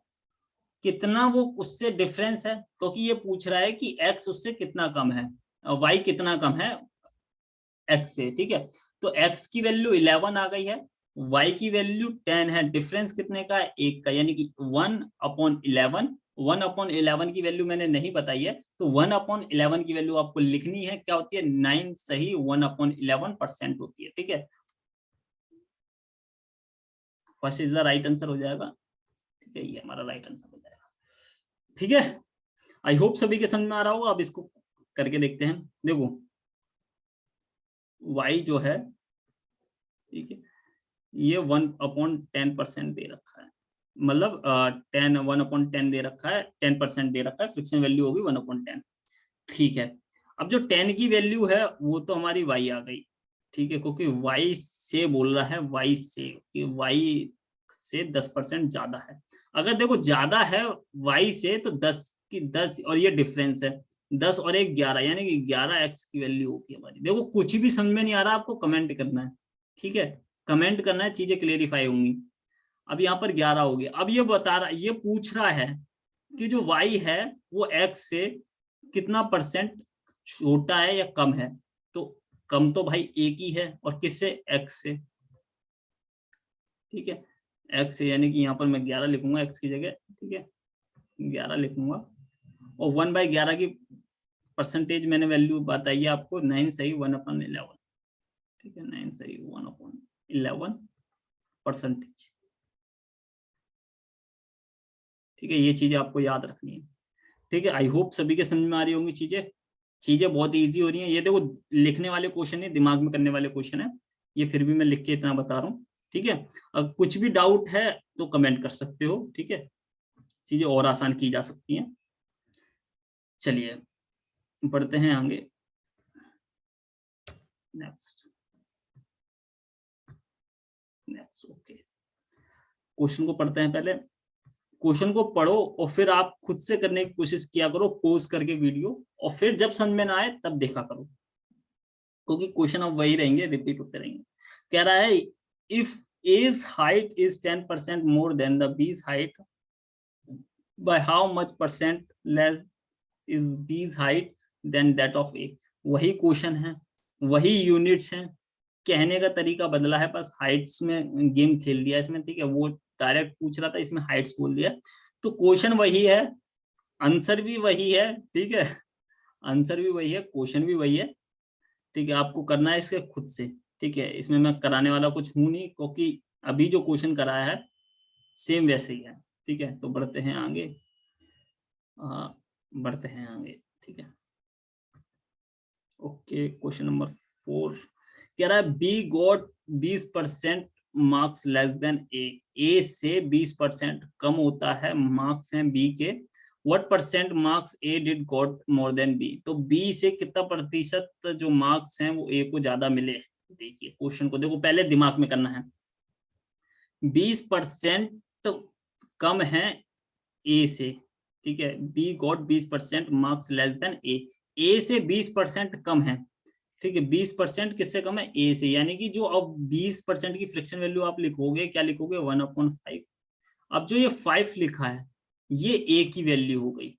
कितना वो उससे डिफरेंस है, क्योंकि ये पूछ रहा है कि x उससे कितना कम है, y कितना कम है x से। ठीक है, तो x की वैल्यू 11 आ गई है, y की वैल्यू 10 है, डिफरेंस कितने का है, 1 का, यानी कि 1/11। 1/11 की वैल्यू मैंने नहीं बताई है, तो 1/11 की वैल्यू आपको लिखनी है, क्या होती है 9 सही 1/11% होती है। ठीक है, first is the right answer हो जाएगा। ठीक है, ये हमारा राइट आंसर हो जाएगा। ठीक है, आई होप सभी के समझ में आ रहा होगा। अब इसको करके देखते हैं। देखो y जो है, ठीक है, ये 1/10% दे रखा है, मतलब 1/10 दे रखा है, 10% दे रखा है, फ्रिक्शन वैल्यू होगी 1/10। ठीक है, अब जो 10 की वैल्यू है वो तो हमारी y आ गई। ठीक है, क्योंकि y से बोल रहा है, y से कि y से 10% ज्यादा है। अगर देखो ज्यादा है y से तो 10 की 10 और ये डिफरेंस है 10 और 1 11 यानी कि 11x की वैल्यू होगी हमारी। देखो कुछ भी समझ में नहीं आ रहा आपको कमेंट करना है, ठीक है, कमेंट करना है, चीजें क्लेरिफाई होंगी। अब यहाँ पर 11 हो गया। अब ये बता रहा, ये पूछ रहा है कि जो y है वो x से कितना परसेंट छोटा है या कम है। तो कम तो भाई एक ही है, और किससे, x से, ठीक है, x से, यानी कि यहाँ पर मैं 11 लिखूंगा x की जगह, ठीक है, 11 लिखूंगा। और 1/11 की परसेंटेज मैंने वैल्यू बताई है आपको, 9 सही 1/11, ठीक है, 9 सही 1/11%, ठीक है, ये चीजें आपको याद रखनी है, ठीक है। आई होप सभी के समझ में आ रही होंगी चीजें। चीजें बहुत इजी हो रही हैं। ये देखो लिखने वाले क्वेश्चन नहीं, दिमाग में करने वाले क्वेश्चन है ये, फिर भी मैं लिख के इतना बता रहा हूँ, ठीक है। अब कुछ भी डाउट है तो कमेंट कर सकते हो, ठीक है, चीजें और आसान की जा सकती हैं। चलिए बढ़ते हैं आगे, नेक्स्ट ओके। क्वेश्चन को पढ़ते हैं पहले। क्वेश्चन को पढ़ो और फिर आप खुद से करने की कोशिश किया करो, पॉज करके वीडियो, और फिर जब समझ में ना आए तब देखा करो, क्योंकि क्वेश्चन अब वही रहेंगे, रिपीट होते रहेंगे। कह रहा है if A's height is 10% more than the B's height, by how much percent less is B's height than that of A। वही क्वेश्चन है, वही यूनिट्स हैं, कहने का तरीका बदला है, बस हाइट्स में गेम खेल दिया इसमें, ठीक है। वो डायरेक्ट पूछ रहा था, इसमें हाइट्स बोल दिया। तो क्वेश्चन वही है, आंसर भी वही है, ठीक है, आंसर भी वही है, क्वेश्चन भी वही है, ठीक है। आपको करना है इसके खुद से, ठीक है, इसमें मैं कराने वाला कुछ हूं नहीं, क्योंकि अभी जो क्वेश्चन कराया है सेम वैसे ही है, ठीक है। तो बढ़ते हैं आगे, बढ़ते हैं आगे, ठीक है। ओके, क्वेश्चन नंबर 4 कह रहा है B got 20% marks less than A से 20% कम होता है मार्क्स हैं बी के, what percent marks A did got more than B. तो बी से कितना प्रतिशत जो मार्क्स हैं वो ए को ज्यादा मिले। देखिए क्वेश्चन को देखो, पहले दिमाग में करना है, 20% कम है ए से, ठीक है, B got 20% marks less than A से 20% कम है, ठीक है, 20% किससे कम है, ए से, यानी कि जो अब 20% की फ्रिक्शन वैल्यू आप लिखोगे, क्या लिखोगे, 1/5। अब जो ये 5 लिखा है ये ए की वैल्यू हो गई।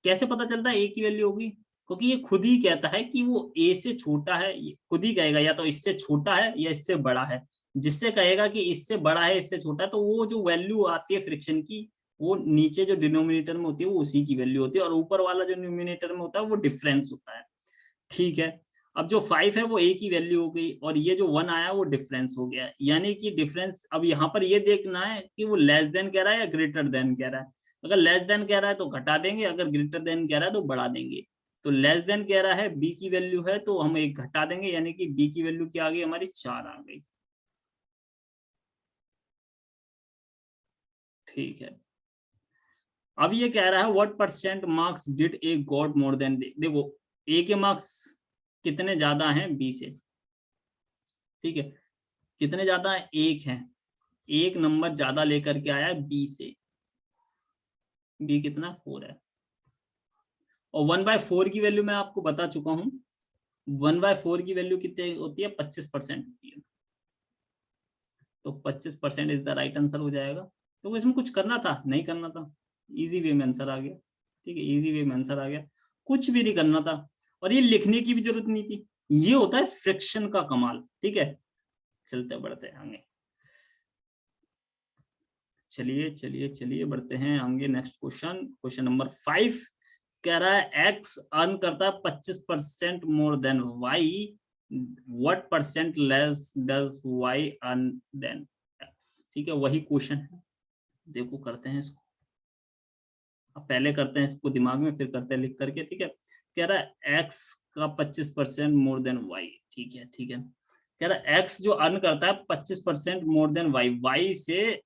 कैसे पता चलता है ए की वैल्यू होगी, क्योंकि ये खुद ही कहता है कि वो ए से छोटा है, खुद ही कहेगा या तो इससे छोटा है या इससे बड़ा है। जिससे कहेगा कि इससे बड़ा है इससे छोटा है, तो वो जो वैल्यू आती है फ्रिक्शन की, वो नीचे जो डिनोमिनेटर में होती है वो उसी की वैल्यू होती है, और ऊपर वाला जो न्यूमिनेटर में होता है वो डिफरेंस होता है, ठीक है। अब जो 5 है वो ए की वैल्यू हो गई, और ये जो 1 आया वो डिफरेंस हो गया, यानी कि डिफरेंस। अब यहाँ पर ये देखना है कि वो लेस देन कह रहा है या ग्रेटर देन कह रहा है। अगर लेस देन कह रहा है तो घटा देंगे, अगर ग्रेटर देन कह रहा है तो बढ़ा देंगे। तो लेस देन कह रहा है बी की वैल्यू है तो हम एक घटा देंगे, यानी कि बी की वैल्यू क्या आ गई हमारी, 4 आ गई, ठीक है। अब ये कह रहा है what percent marks did A got more than B. देखो ए के मार्क्स कितने ज्यादा हैं बी से, ठीक है, कितने ज्यादा है, 1 है, 1 नंबर ज्यादा लेकर के आया है बी से, बी कितना 4 है। और 1/4 की वैल्यु मैं आपको बता चुका हूं, 1/4 की वैल्यू कितनी होती है, 25% होती है। तो 25% इज द राइट आंसर हो जाएगा। तो इसमें कुछ करना था, नहीं करना था, इजी वे में आंसर आ गया, ठीक है, इजी वे में आंसर आ गया, कुछ भी नहीं करना था, और ये लिखने की भी जरूरत नहीं थी। ये होता है फ्रिक्शन का कमाल, ठीक है। चलते बढ़ते आगे, चलिए चलिए चलिए बढ़ते हैं आगे। नेक्स्ट क्वेश्चन, क्वेश्चन नंबर 5 कह रहा है एक्स अर्न करता है 25% more than Y, what percent less does Y earn than X. ठीक है, वही क्वेश्चन है, देखो करते हैं इसको। अब पहले करते हैं इसको दिमाग में, फिर करते हैं लिख करके, ठीक है। कह रहा है एक्स का 25% मोर देन वाई, ठीक है, ठीक है। कह रहा है एक्स जो अर्न करता है 25% मोर देन वाई, वाई से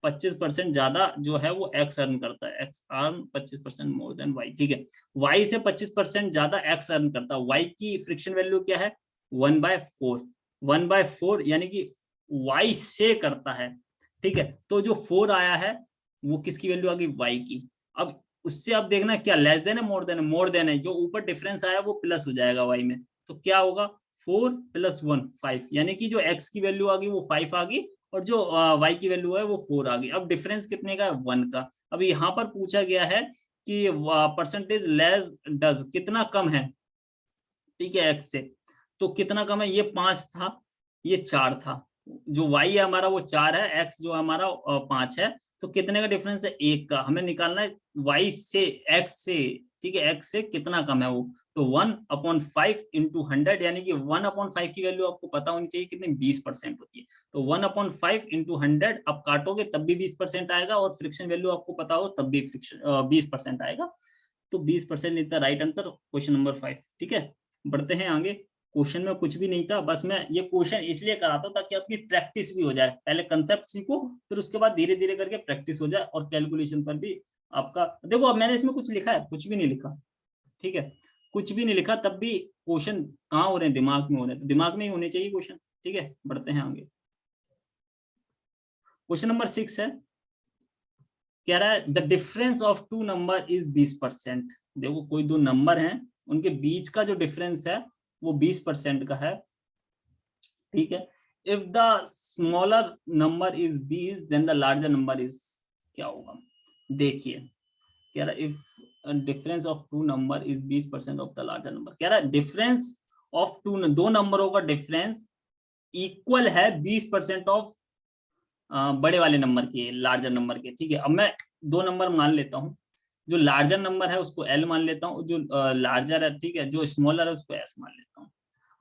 25% ज्यादा जो है वो एक्स अर्न करता है, X earn 25% more than Y, ठीक है। वाई से 25% ज्यादा एक्स अर्न करता है, वाई की फ्रिक्शन वैल्यू क्या है, 1/4, 1/4 यानी कि y से करता है, ठीक है। तो जो 4 आया है वो किसकी वैल्यू आ गई, y की। अब उससे आप देखना क्या लेस देन है मोर देन है, मोर देन है, जो ऊपर डिफरेंस आया वो प्लस हो जाएगा y में, तो क्या होगा 4 + 1 5, यानी कि जो x की वैल्यू आ गई वो 5 आ गई और जो y की वैल्यू है वो 4 आ गई। अब डिफरेंस कितने का है, 1 का। अब यहाँ पर पूछा गया है कि परसेंटेज लेस डज कितना कम है, ठीक है, x से, तो कितना कम है, ये 5 था, ये 4 था, जो y है हमारा वो 4 है, x जो हमारा 5 है, तो कितने का डिफरेंस है, 1 का। हमें निकालना है y से x से, ठीक है, x से कितना कम है वो, तो 1/5 × 100, यानी कि 1/5 की वैल्यू आपको पता होनी चाहिए कितनी, 20% होती है, तो 1/5 × 100 आप काटोगे तब भी 20% आएगा, और फ्रिक्शन वैल्यू आपको पता हो तब भी फ्रिक्शन 20% आएगा, तो 20% is the right answer, question number 5, ठीक है। बढ़ते हैं आगे। क्वेश्चन में कुछ भी नहीं था, बस मैं ये क्वेश्चन इसलिए कराता हूँ ताकि आपकी प्रैक्टिस भी हो जाए, पहले कंसेप्ट सीखो फिर उसके बाद धीरे धीरे करके प्रैक्टिस हो जाए, और कैलकुलेशन पर भी आपका देखो। अब मैंने इसमें कुछ लिखा है, कुछ भी नहीं लिखा, ठीक है, कुछ भी नहीं लिखा, तब भी क्वेश्चन कहाँ हो रहे हैं, दिमाग में हो रहे हैं, तो दिमाग में ही होने चाहिए क्वेश्चन, ठीक है। बढ़ते हैं आगे। क्वेश्चन नंबर 6 है, कह रहा है the difference of two number is 20%। देखो कोई दो नंबर हैं, उनके बीच का जो डिफरेंस है वो 20% का है, ठीक है। If the smaller number is 20 then the larger number is, क्या होगा, देखिए कह रहा है if difference of two number is 20% of the larger number, कह रहा है डिफरेंस ऑफ दो नंबरों का डिफरेंस इक्वल है 20% ऑफ बड़े वाले नंबर के, लार्जर नंबर के, ठीक है। अब मैं दो नंबर मान लेता हूँ, जो लार्जर नंबर है उसको एल मान लेता हूँ, जो लार्जर है, ठीक है, जो स्मॉलर है उसको एस मान लेता हूँ।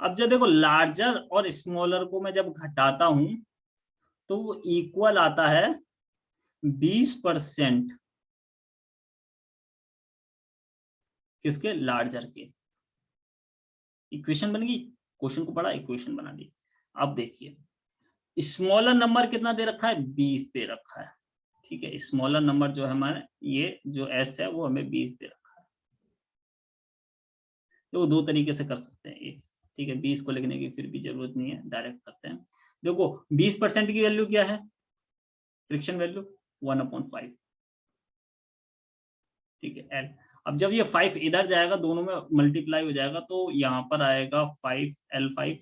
अब जब देखो लार्जर और स्मॉलर को मैं जब घटाता हूं तो वो इक्वल आता है 20% किसके, लार्जर के। इक्वेशन बन गई, क्वेश्चन को पढ़ा, इक्वेशन बना दी। अब देखिए स्मॉलर नंबर कितना दे रखा है, 20 दे रखा है, ठीक है। स्मॉलर नंबर जो है हमारे, ये जो एस है वो हमें 20 दे रखा है। तो दो तरीके से कर सकते हैं एक, ठीक है, 20 को लिखने की फिर भी जरूरत नहीं है, डायरेक्ट करते हैं। देखो 20% की वैल्यू क्या है, फ्रिक्शन वैल्यू 1/5, ठीक है, एल। अब जब ये 5 इधर जाएगा, दोनों में मल्टीप्लाई हो जाएगा, तो यहाँ पर आएगा 5L5,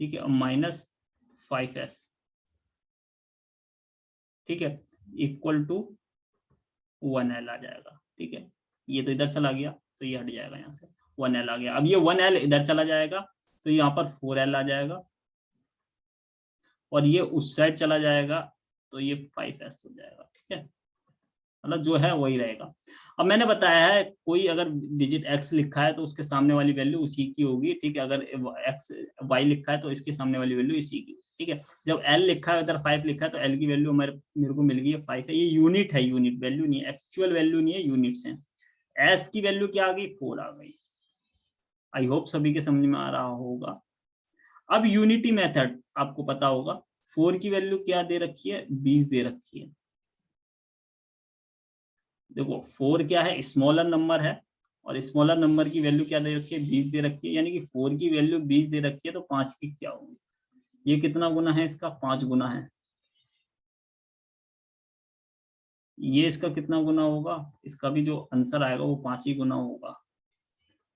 ठीक है, -5S, ठीक है, इक्वल टू 1L आ जाएगा, ठीक है। ये तो इधर चला गया तो ये हट जाएगा, यहाँ से 1L आ गया। अब ये 1L इधर चला जाएगा तो यहाँ पर 4L आ जाएगा, और ये उस साइड चला जाएगा तो ये 5S हो जाएगा, ठीक है, मतलब जो है वही रहेगा। अब मैंने बताया है कोई अगर डिजिट x लिखा है तो उसके सामने वाली वैल्यू उसी की होगी, ठीक है। अगर x y लिखा है तो इसके सामने वाली वैल्यू इसी की, ठीक है। जब l लिखा है, अगर 5 लिखा है तो l की वैल्यू मेरे को मिल गई है 5 है। ये यूनिट है, यूनिट वैल्यू नहीं है, एक्चुअल वैल्यू नहीं है, यूनिट्स है। s की वैल्यू क्या आ गई, 4 आ गई। आई होप सभी के समझ में आ रहा होगा। अब यूनिटी मेथड आपको पता होगा, 4 की वैल्यू क्या दे रखी है, 20 दे रखी है। देखो 4 क्या है, स्मॉलर नंबर है, और स्मॉलर नंबर की वैल्यू क्या दे रखी है, 20 दे रखी है, यानी कि 4 की वैल्यू 20 दे रखी है, तो 5 की क्या होगी, ये कितना गुना है इसका, 5 गुना है। ये इसका कितना गुना होगा, इसका भी जो आंसर आएगा वो 5 ही गुना होगा,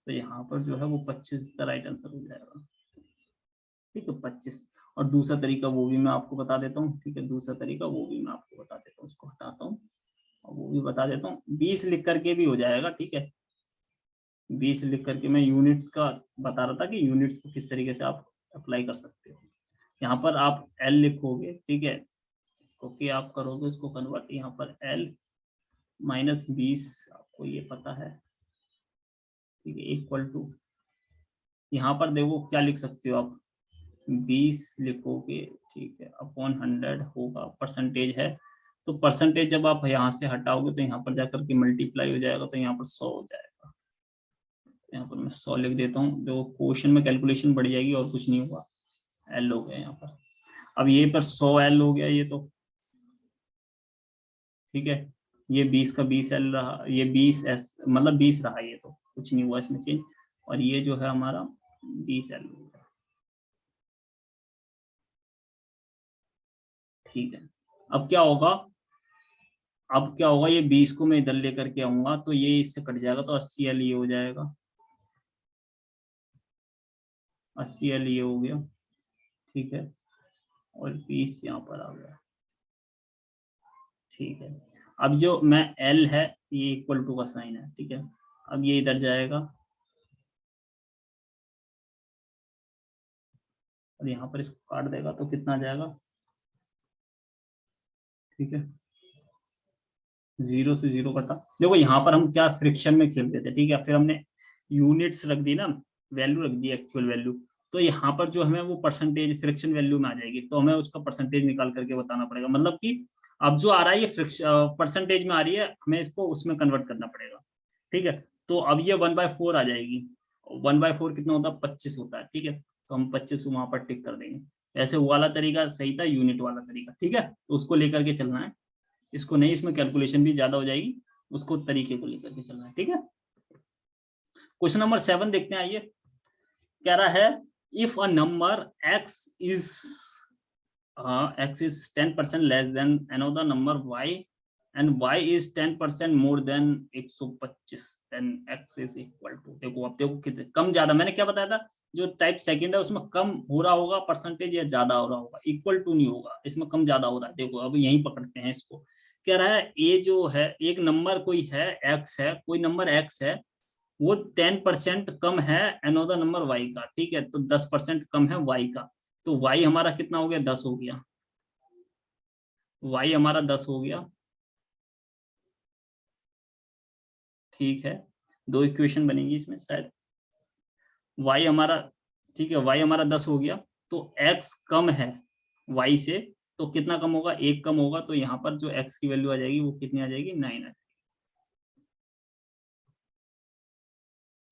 तो यहाँ पर जो है वो 25 का राइट आंसर हो जाएगा, ठीक है, 25। और दूसरा तरीका वो भी मैं आपको बता देता हूँ, ठीक है, दूसरा तरीका वो भी मैं आपको बता देता हूँ, उसको हटाता हूँ और वो भी बता देता हूँ। 20 लिख करके भी हो जाएगा, ठीक है, 20 लिख करके मैं यूनिट्स का बता रहा था कि यूनिट्स को किस तरीके से आप अप्लाई कर सकते हो। यहाँ पर आप L लिखोगे, ठीक है, क्योंकि आप करोगे उसको कन्वर्ट, यहाँ पर L -20 आपको ये पता है, ठीक है, इक्वल टू, यहाँ पर देखो क्या लिख सकते हो आप, 20 लिखोगे, ठीक है, अपॉन 100 होगा, परसेंटेज है, तो परसेंटेज जब आप यहाँ से हटाओगे तो यहाँ पर जाकर के मल्टीप्लाई हो जाएगा, तो यहाँ पर 100 हो जाएगा। यहाँ पर मैं 100 लिख देता हूँ, जो क्वेश्चन में कैलकुलेशन बढ़ जाएगी और कुछ नहीं होगा, एल हो गया यहाँ पर। अब ये पर 100L हो गया ये तो, ठीक है, ये 20 का 20L रहा, ये 20S मतलब 20 रहा, ये तो कुछ नहीं हुआ इसमें चेंज, और ये जो है हमारा 20L हो गया, ठीक है। अब क्या होगा, अब क्या होगा, ये 20 को मैं इधर लेकर के आऊंगा तो ये इससे कट जाएगा, तो 80 एल ये हो जाएगा, 80 एल ये हो गया। ठीक है, और 20 यहाँ पर आ गया। ठीक है, अब जो मैं एल है ये इक्वल टू का साइन है। ठीक है, अब ये इधर जाएगा और यहाँ पर इसको काट देगा तो कितना जाएगा। ठीक है, 0 से 0 कटा। देखो यहाँ पर हम क्या फ्रिक्शन में खेल रहे थे। ठीक है, फिर हमने यूनिट्स रख दी ना, वैल्यू रख दी एक्चुअल वैल्यू, तो यहाँ पर जो हमें वो परसेंटेज फ्रिक्शन वैल्यू में आ जाएगी, तो हमें उसका परसेंटेज निकाल करके बताना पड़ेगा। मतलब कि अब जो आ रहा है ये परसेंटेज में आ रही है, हमें इसको उसमें कन्वर्ट करना पड़ेगा। ठीक है, तो अब ये 1/4 आ जाएगी। 1/4 कितना होता है, 25 होता है। ठीक है, तो हम 25 वहां पर टिक कर देंगे। ऐसे वो वाला तरीका सही था, यूनिट वाला तरीका। ठीक है, तो उसको लेकर के चलना है, इसको नहीं, इसमें कैलकुलेशन भी ज्यादा हो जाएगी, उसको तरीके को लेकर के चलना है। ठीक है, क्वेश्चन नंबर 7 देखते हैं, आइए। कह रहा है if a number x is x is 10% less than another number y and y is 10% more than 125, then x is equal to, देखो अब देखो कितने कम ज्यादा, मैंने क्या बताया था, जो टाइप सेकंड है उसमें कम हो रहा होगा परसेंटेज या ज्यादा हो रहा होगा, इक्वल टू नहीं होगा, इसमें कम ज्यादा हो रहा है। देखो अब यहीं पकड़ते हैं इसको। कह रहा है ये जो है एक नंबर कोई है x है, कोई नंबर x है, वो 10% कम है अनदर नंबर y का। ठीक है, तो 10% कम है y का, तो y हमारा कितना हो गया, 10 हो गया। y हमारा 10 हो गया। ठीक है, दो इक्वेशन बनेगी इसमें शायद। y हमारा, ठीक है, y हमारा 10 हो गया, तो x कम है y से, तो कितना कम होगा, 1 कम होगा, तो यहाँ पर जो x की वैल्यू आ जाएगी वो कितनी आ जाएगी, 9 आ जाएगी।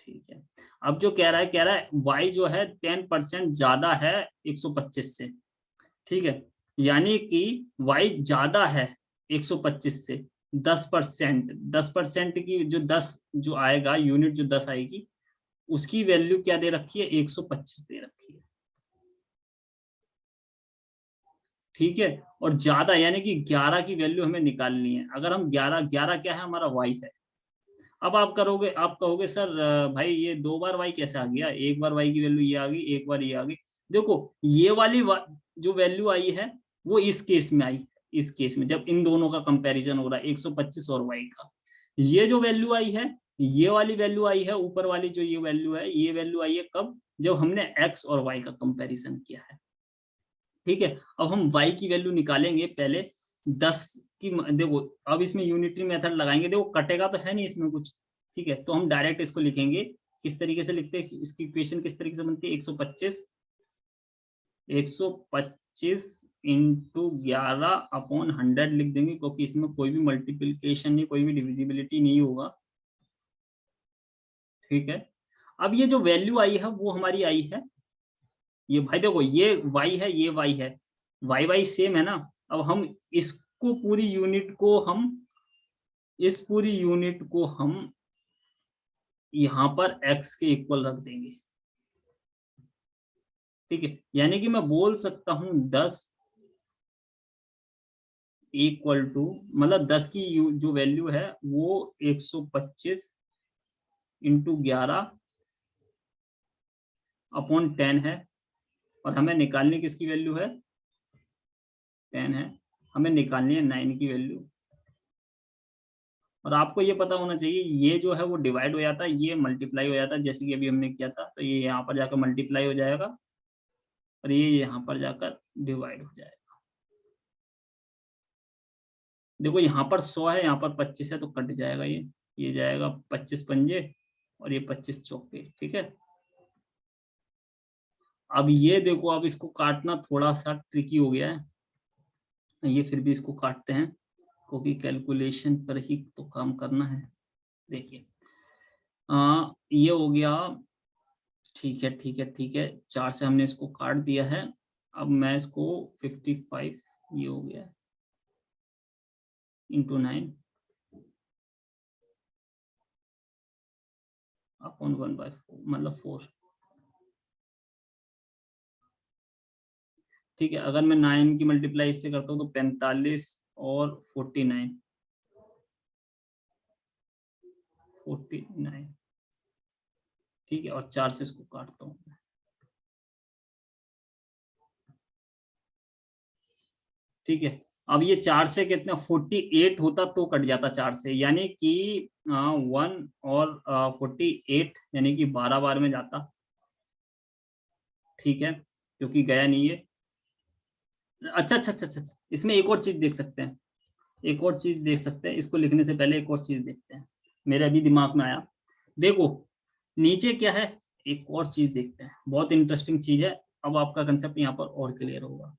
ठीक है, अब जो कह रहा है, कह रहा है y जो है 10% ज्यादा है 125 से। ठीक है, यानी कि y ज्यादा है 125 से 10%। 10% की जो 10 जो आएगा, यूनिट जो 10 आएगी, उसकी वैल्यू क्या दे रखी है, 125 दे रखी है। ठीक है, और ज्यादा यानी कि 11 की वैल्यू हमें निकालनी है। अगर हम 11, 11 क्या है, हमारा y है। अब आप करोगे, आप कहोगे सर भाई ये 2 बार y कैसे आ गया, एक बार y की वैल्यू ये आ गई, एक बार ये आ गई। देखो ये वाली जो वैल्यू आई है वो इस केस में आई है, इस केस में जब इन दोनों का कंपैरिजन हो रहा है 125 और y का। ये जो वैल्यू आई है, ये वाली वैल्यू आई है, ऊपर वाली जो ये वैल्यू है, ये वैल्यू आई है कब, जब हमने x और y का कंपैरिजन किया है। ठीक है, अब हम y की वैल्यू निकालेंगे पहले 10 की। देखो अब इसमें यूनिटरी मेथड लगाएंगे, देखो कटेगा तो है नहीं इसमें कुछ। ठीक है, तो हम डायरेक्ट इसको लिखेंगे, किस तरीके से लिखते हैं, इसकी इक्वेशन किस तरीके से बनती है, 125, 125 इंटू 11/100 लिख देंगे, क्योंकि इसमें कोई भी मल्टीप्लीकेशन नहीं, कोई भी डिविजिबिलिटी नहीं होगा। ठीक है, अब ये जो वैल्यू आई है वो हमारी आई है, ये भाई देखो ये y है, ये y है, y सेम है ना। अब हम इसको पूरी यूनिट को हम, इस पूरी यूनिट को हम यहाँ पर x के इक्वल रख देंगे। ठीक है, यानी कि मैं बोल सकता हूँ 10 इक्वल टू, मतलब 10 की जो वैल्यू है वो 125 इंटू 11/10 है, और हमें निकालनी किसकी वैल्यू है, 10 है, हमें निकालनी है 9 की वैल्यू। और आपको ये पता होना चाहिए, ये जो है वो डिवाइड हो जाता है, ये मल्टीप्लाई हो जाता है, जैसे कि अभी हमने किया था, तो ये यहाँ पर जाकर मल्टीप्लाई हो जाएगा और ये यहाँ पर जाकर डिवाइड हो जाएगा। देखो यहाँ पर 100 है, यहाँ पर 25 है, तो कट जाएगा ये जाएगा 25 पंजे और ये 25 चौके। ठीक है, अब ये देखो, अब इसको काटना थोड़ा सा ट्रिकी हो गया है, ये फिर भी इसको काटते हैं, क्योंकि कैलकुलेशन पर ही तो काम करना है। देखिए ये हो गया। ठीक है, ठीक है, ठीक है, 4 से हमने इसको काट दिया है। अब मैं इसको 55, ये हो गया इंटू 9 अपॉन 1/4, मतलब 4। ठीक है, अगर मैं 9 की मल्टीप्लाई इससे करता हूँ तो 45 और 49, ठीक है, और 4 से इसको काटता हूँ। ठीक है, अब ये 4 से कितना 48 होता तो कट जाता 4 से, यानी कि 1 और 48 यानी कि 12 बार में जाता। ठीक है, क्योंकि गया नहीं है। अच्छा अच्छा अच्छा अच्छा अच्छा, इसमें एक और चीज देख सकते हैं, एक और चीज देख सकते हैं, इसको लिखने से पहले एक और चीज देखते हैं, मेरे अभी दिमाग में आया। देखो नीचे क्या है, एक और चीज देखते हैं, बहुत इंटरेस्टिंग चीज है। अब आपका कंसेप्ट यहाँ पर और क्लियर होगा।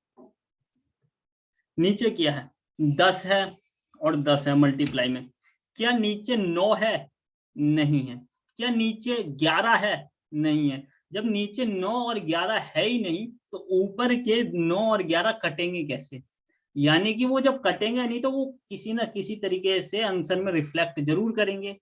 नीचे क्या है, 10 है और 10 है मल्टीप्लाई में। क्या नीचे 9 है? नहीं है। क्या नीचे 11 है? नहीं है। जब नीचे 9 और 11 है ही नहीं तो ऊपर के 9 और 11 कटेंगे कैसे? यानी कि वो जब कटेंगे नहीं तो वो किसी ना किसी तरीके से आंसर में रिफ्लेक्ट जरूर करेंगे।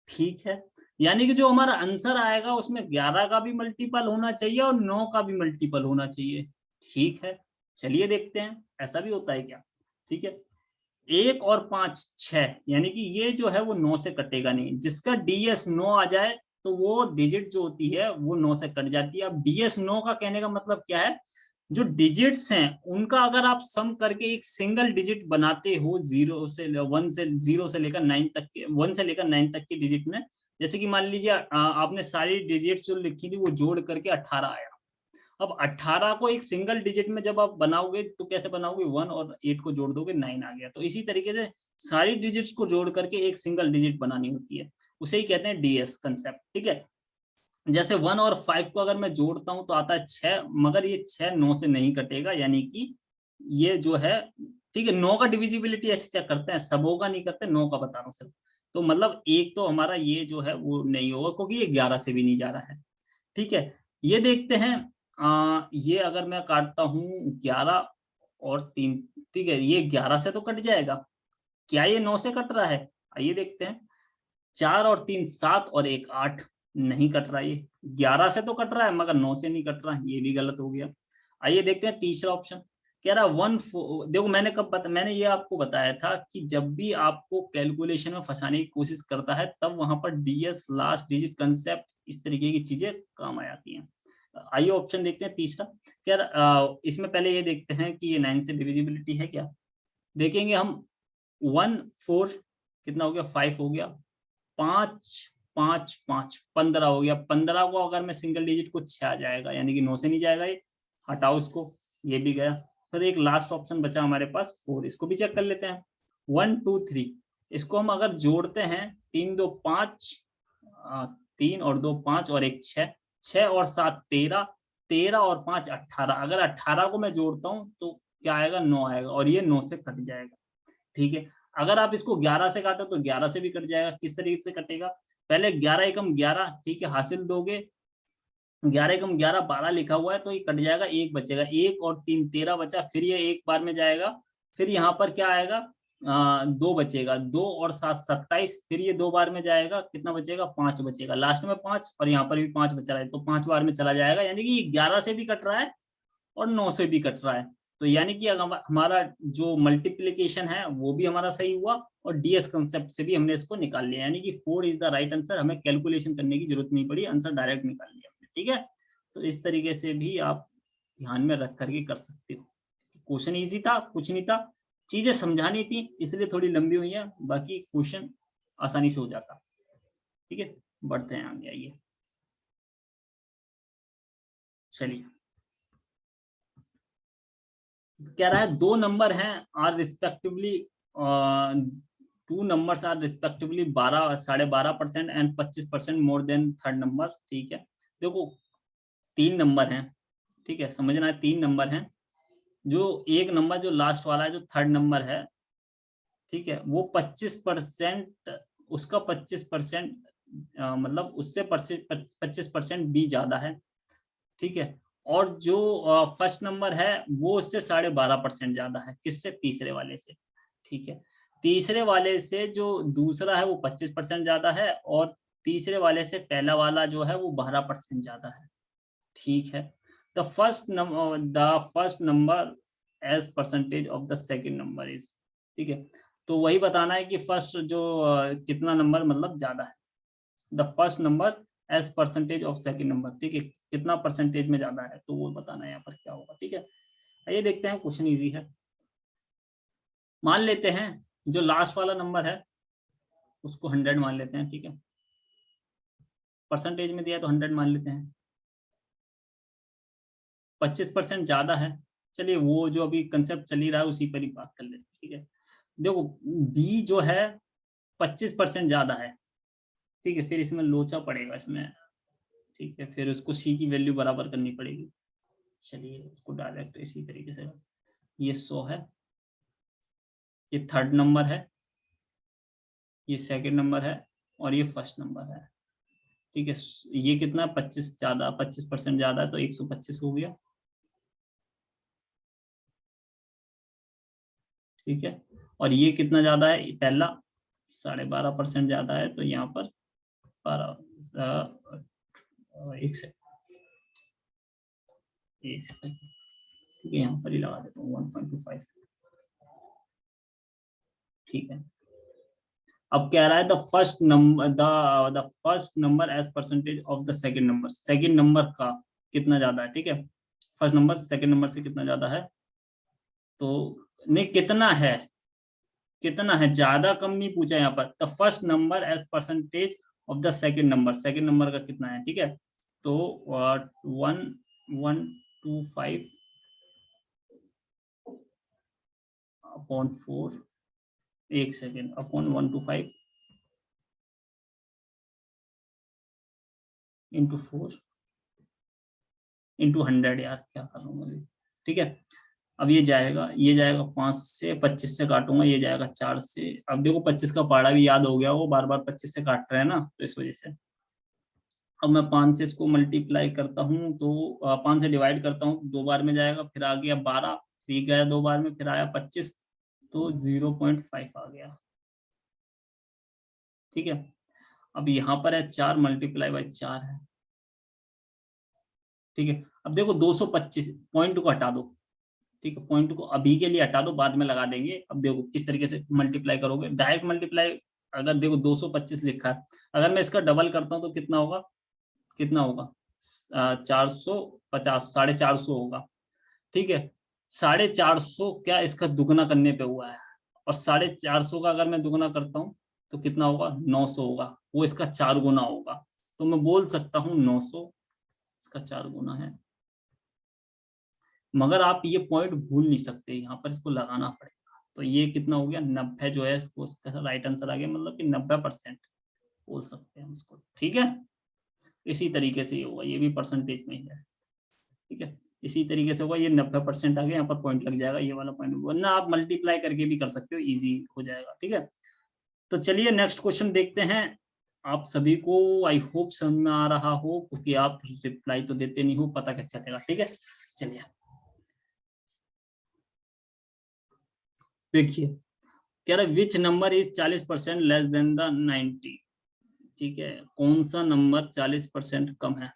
ठीक है, यानी कि जो हमारा आंसर आएगा उसमें 11 का भी मल्टीपल होना चाहिए और 9 का भी मल्टीपल होना चाहिए। ठीक है, चलिए देखते हैं ऐसा भी होता है क्या। ठीक है, 1 और 5 6, यानी कि ये जो है वो 9 से कटेगा नहीं। जिसका डीएस 9 आ जाए तो वो डिजिट जो होती है वो 9 से कट जाती है। अब डीएस 9 का कहने का मतलब क्या है, जो डिजिट्स हैं उनका अगर आप सम करके एक सिंगल डिजिट बनाते हो, 0 से लेकर 9 तक के, 1 से लेकर 9 तक के डिजिट में, जैसे कि मान लीजिए आपने सारी डिजिट्स जो लिखी थी वो जोड़ करके 18 आया। अब 18 को एक सिंगल डिजिट में जब आप बनाओगे तो कैसे बनाओगे, 1 और 8 को जोड़ दोगे 9 आ गया। तो इसी तरीके से सारी डिजिट्स को जोड़ करके एक सिंगल डिजिट बनानी होती है, उसे ही कहते हैं डीएस कंसेप्ट। ठीक है, जैसे 1 और 5 को अगर मैं जोड़ता हूं तो आता है 6, मगर ये 6 9 से नहीं कटेगा, यानी कि ये जो है, ठीक है, 9 का डिविजिबिलिटी ऐसे चेक करते हैं, सबों का नहीं करते, 9 का बता रहा हूँ सिर्फ। तो मतलब एक तो हमारा ये जो है वो नहीं होगा क्योंकि ये 11 से भी नहीं जा रहा है। ठीक है, ये देखते हैं, ये अगर मैं काटता हूँ 11 और 3, ठीक है, ये 11 से तो कट जाएगा। क्या ये 9 से कट रहा है? आइए देखते हैं। 4 और 3 7 और 1 8, नहीं कट रहा। ये 11 से तो कट रहा है मगर 9 से नहीं कट रहा, ये भी गलत हो गया। आइए देखते हैं तीसरा ऑप्शन। कह रहा 1 देखो मैंने ये आपको बताया था कि जब भी आपको कैलकुलेशन में फंसाने की कोशिश करता है तब वहां पर डीएस लास्ट डिजिट कंसेप्ट इस तरीके की चीजें काम आ जाती हैं। आइए ऑप्शन देखते हैं तीसरा। क्या इसमें पहले ये देखते हैं कि ये 9 से डिविजिबिलिटी है क्या। देखेंगे हम, 1 4 कितना हो गया, 5 हो गया, 5 5 5 15 हो गया। 15 को अगर मैं सिंगल डिजिट को 6 आ जाएगा, यानी कि 9 से नहीं जाएगा ये, हटाओ इसको, ये भी गया। फिर एक लास्ट ऑप्शन बचा हमारे पास 4, इसको भी चेक कर लेते हैं। 1 2 3, इसको हम अगर जोड़ते हैं, 3 2 5, 3 और 2 5 और 1 6, 6 और 7 13, 13 और 5 18, अगर 18 को मैं जोड़ता हूँ तो क्या आएगा, 9 आएगा और ये 9 से कट जाएगा। ठीक है, अगर आप इसको 11 से काटो तो 11 से भी कट जाएगा। किस तरीके से कटेगा, पहले 11 एकम 11, ठीक है, हासिल दोगे, 11 एकम 11 12 लिखा हुआ है तो ये कट जाएगा, एक बचेगा, 1 और 3 13 बचा, फिर ये एक बार में जाएगा, फिर यहाँ पर क्या आएगा, 2 बचेगा, 2 और 7 27, फिर ये 2 बार में जाएगा, कितना बचेगा, 5 बचेगा, लास्ट में 5 और यहाँ पर भी 5 बच रहा है, तो 5 बार में चला जाएगा, यानी कि ये 11 से भी कट रहा है और 9 से भी कट रहा है। तो यानी कि हमारा जो मल्टीप्लीकेशन है वो भी हमारा सही हुआ और डीएस कंसेप्ट से भी हमने इसको निकाल लिया, यानी कि 4 इज द राइट आंसर। हमें कैलकुलेशन करने की जरूरत नहीं पड़ी, आंसर डायरेक्ट निकाल लिया हमने। ठीक है, तो इस तरीके से भी आप ध्यान में रख करके कर सकते हो। क्वेश्चन इजी था, कुछ नहीं था, चीजें समझानी थी इसलिए थोड़ी लंबी हुई है, बाकी क्वेश्चन आसानी से हो जाता। ठीक है, बढ़ते हैं आगे, आइए चलिए। कह रहा है 2 नंबर हैं are respectively, 2 numbers are respectively 12 12.5% and 25% more than third number. ठीक है, देखो 3 नंबर हैं, ठीक है, समझना है 3 नंबर हैं। जो एक नंबर जो लास्ट वाला है जो थर्ड नंबर है, ठीक है, वो 25%, उसका 25% मतलब उससे 25% भी ज्यादा है। ठीक है, और जो फर्स्ट नंबर है वो उससे 12.5% ज्यादा है, किससे, तीसरे वाले से। ठीक है, तीसरे वाले से जो दूसरा है वो 25% ज्यादा है और तीसरे वाले से पहला वाला जो है वो 12% ज्यादा है। ठीक है, the first number as percentage of the second number is, ठीक है। तो वही बताना है कि फर्स्ट जो कितना नंबर मतलब ज्यादा है, the first number as percentage of second number, ठीक है, कितना परसेंटेज में ज्यादा है, तो वो बताना है यहाँ पर क्या होगा, ठीक है। आइए देखते हैं, क्वेश्चन इजी है। मान लेते हैं जो लास्ट वाला नंबर है उसको 100 मान लेते हैं, ठीक है, परसेंटेज में दिया तो 100 मान लेते हैं। 25% ज्यादा है, चलिए वो जो अभी कंसेप्ट चल ही रहा है उसी पर ही बात कर लेते हैं, ठीक है। देखो बी जो है 25% ज्यादा है, ठीक है, फिर इसमें लोचा पड़ेगा इसमें, ठीक है, फिर उसको सी की वैल्यू बराबर करनी पड़ेगी। चलिए उसको डायरेक्ट इसी तरीके से, ये 100 है, ये थर्ड नंबर है, ये सेकंड नंबर है, और ये फर्स्ट नंबर है, ठीक है। ये कितना 25 ज्यादा, 25% ज्यादा है तो 125 हो गया, ठीक है। और ये कितना ज्यादा है, पहला 12.5% ज्यादा है, तो यहाँ पर 12 एक से ठीक है, यहाँ पर ही लगा देता हूँ 1.25, ठीक है। अब कह रहा है the first number as percentage of the second number का कितना ज्यादा है, ठीक है। फर्स्ट नंबर सेकंड नंबर से कितना ज्यादा है, तो नहीं कितना है, ज्यादा कम नहीं पूछा यहाँ पर, the first number as percentage of the second number का कितना है, ठीक है। तो 1.25 अपॉन 4, एक सेकेंड, अपॉन 125 इंटू 4 इंटू 100, यार क्या करूंगा अभी, ठीक है। अब ये जाएगा 5 से, 25 से काटूंगा, ये जाएगा 4 से। अब देखो 25 का पहाड़ा भी याद हो गया, वो बार बार 25 से काट रहे हैं ना, तो इस वजह से अब मैं 5 से इसको मल्टीप्लाई करता हूँ, तो 5 से डिवाइड करता हूँ, 2 बार में जाएगा, फिर आ गया 12, फिर गया 2 बार में, फिर आया 25, तो 0.5 आ गया, ठीक है। अब यहाँ पर है 4 मल्टीप्लाई बाई 4 है, ठीक है। अब देखो 225 पॉइंट को हटा दो, ठीक है, पॉइंट को अभी के लिए हटा दो, बाद में लगा देंगे। अब देखो किस तरीके से मल्टीप्लाई करोगे, डायरेक्ट मल्टीप्लाई, अगर देखो 225 लिखा है, अगर मैं इसका डबल करता हूँ तो कितना होगा, 450, 450 होगा, ठीक है। 450 क्या इसका दुगना करने पे हुआ है, और 450 का अगर मैं दुगना करता हूँ तो कितना होगा, 900 होगा, वो इसका 4 गुना होगा, तो मैं बोल सकता हूँ 900 इसका 4 गुना है। मगर आप ये पॉइंट भूल नहीं सकते, यहाँ पर इसको लगाना पड़ेगा, तो ये कितना हो गया, 90 जो है इसको, इसका राइट आंसर आ गया, मतलब कि 90% बोल सकते हैं इसको, ठीक है। इसी तरीके से ये होगा, ये भी परसेंटेज में ही है, ठीक है, इसी तरीके से होगा, ये 90% आ गया, यहाँ पर पॉइंट लग जाएगा, ये वाला पॉइंट, वरना आप मल्टीप्लाई करके भी कर सकते हो, इजी हो जाएगा, ठीक है। तो चलिए नेक्स्ट क्वेश्चन देखते हैं। आप सभी को आई होप समझ में आ रहा हो, क्योंकि आप रिप्लाई तो देते नहीं हो, पता क्या चलेगा, ठीक है। चलिए देखिए, कह रहा which number is 40% less than the 90, ठीक है, कौन सा नंबर 40% कम है,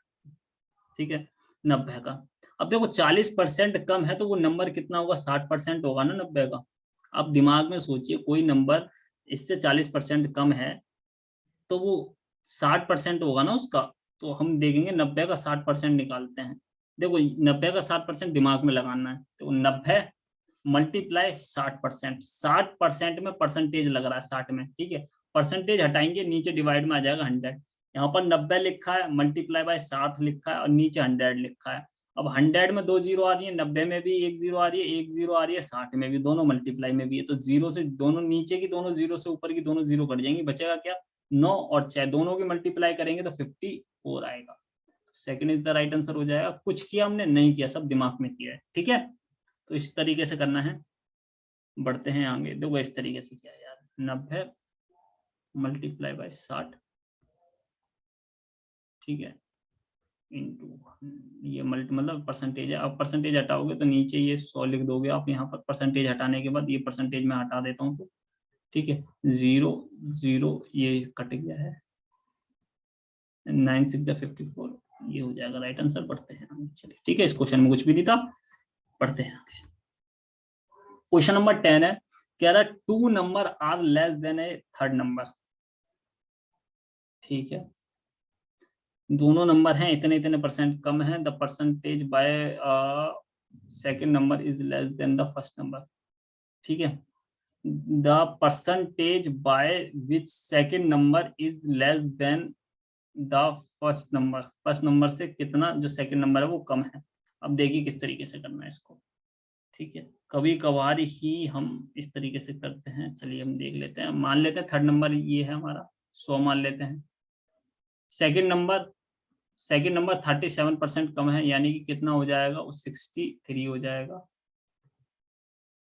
ठीक है, 90 का। अब देखो 40% कम है तो वो नंबर कितना होगा, 60% होगा ना 90 का। आप दिमाग में सोचिए, कोई नंबर इससे 40% कम है तो वो 60% होगा ना उसका, तो हम देखेंगे 90 का 60% निकालते हैं। देखो 90 का 60% दिमाग में लगाना है, तो 90 मल्टीप्लाई 60%, 60% में परसेंटेज लग रहा है 60 में, ठीक है, परसेंटेज हटाएंगे, नीचे डिवाइड में आ जाएगा 100, यहाँ पर 90 लिखा है, मल्टीप्लाई बाय 60 लिखा है, और नीचे 100 लिखा है। अब 100 में 2 जीरो आ रही है, 90 में भी 1 जीरो आ रही है, 1 जीरो आ रही है 60 में भी, दोनों मल्टीप्लाई में भी है, तो जीरो से दोनों नीचे की दोनों जीरो से ऊपर की दोनों जीरो कट जाएंगी, बचेगा क्या, 9 और 6, दोनों की मल्टीप्लाई करेंगे तो 54 आएगा। Second is the right answer हो जाएगा। कुछ किया हमने, नहीं किया, सब दिमाग में किया है, ठीक है। तो इस तरीके से करना है, बढ़ते हैं आगे। देखो इस तरीके से किया यार, 90 मल्टीप्लाई बाय 60, ठीक है, इंटू ये मतलब परसेंटेज है। अब परसेंटेज हटाओगे तो नीचे ये 100 लिख दोगे आप, यहाँ पर परसेंटेज हटाने के बाद ये परसेंटेज में हटा देता हूँ, तो ठीक है, 0 0 ये कट गया है, 9 6 54, ये हो जाएगा राइट आंसर। पढ़ते हैं चलिए, ठीक है, इस क्वेश्चन में कुछ भी नहीं था, पढ़ते हैं आगे। क्वेश्चन नंबर 10 है, कह रहा 2 number are less than a third number. ठीक है, दोनों नंबर हैं इतने इतने परसेंट कम है, the percentage by second number is less then the first number. ठीक है, the percentage by which second number is less then the first number. First number से कितना जो सेकंड नंबर है वो कम है। अब देखिए किस तरीके से करना है इसको। ठीक है, कभी कभार ही हम इस तरीके से करते हैं। चलिए हम देख लेते हैं, मान लेते हैं थर्ड नंबर ये है हमारा 100 मान लेते हैं। सेकंड नंबर 37% कम है, यानी कि कितना हो जाएगा वो 63 हो जाएगा,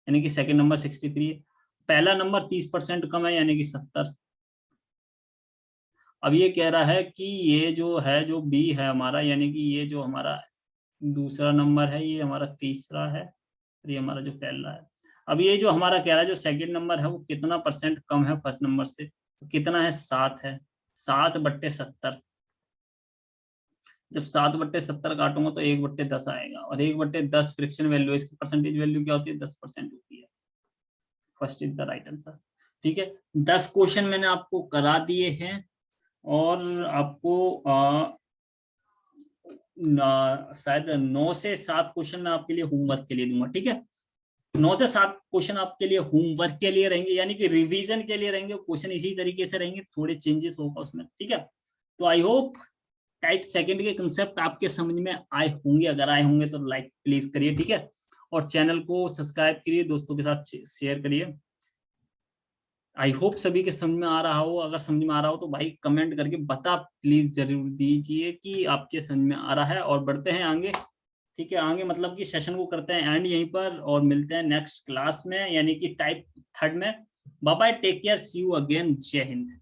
यानी कि सेकंड नंबर 63 है। पहला नंबर 30% कम है, यानी कि 70। अब ये कह रहा है कि ये जो है जो बी है हमारा, यानी कि ये जो हमारा दूसरा नंबर है ये हमारा तीसरा है, और ये हमारा जो पहला है। अब ये जो हमारा कह रहा है जो सेकंड नंबर है वो कितना परसेंट कम है फर्स्ट नंबर से, तो कितना है 7 है, 7/70। जब 7/70 काटूंगा तो 1/10 आएगा, और 1/10 फ्रिक्शन वैल्यू, इसकी परसेंटेज वैल्यू क्या होती है 10% होती है। First is the right answer. ठीक है, 10 क्वेश्चन मैंने आपको करा दिए हैं, और आपको शायद 9 से 7 क्वेश्चन मैं आपके लिए होमवर्क के लिए दूंगा। ठीक है, 9 से 7 क्वेश्चन आपके लिए होमवर्क के लिए रहेंगे, यानी कि रिवीजन के लिए रहेंगे। क्वेश्चन इसी तरीके से रहेंगे, थोड़े चेंजेस होगा उसमें। ठीक है, तो आई होप टाइप सेकंड के कंसेप्ट आपके समझ में आए होंगे। अगर आए होंगे तो लाइक प्लीज करिए। ठीक है, और चैनल को सब्सक्राइब करिए, दोस्तों के साथ शेयर करिए। आई होप सभी के समझ में आ रहा हो। अगर समझ में आ रहा हो तो भाई कमेंट करके बता प्लीज जरूर दीजिए कि आपके समझ में आ रहा है। और बढ़ते हैं आगे। ठीक है, आगे मतलब कि सेशन को करते हैं एंड यहीं पर, और मिलते हैं नेक्स्ट क्लास में, यानी कि टाइप थर्ड में। Bye bye, take care, see you again, Jai Hind.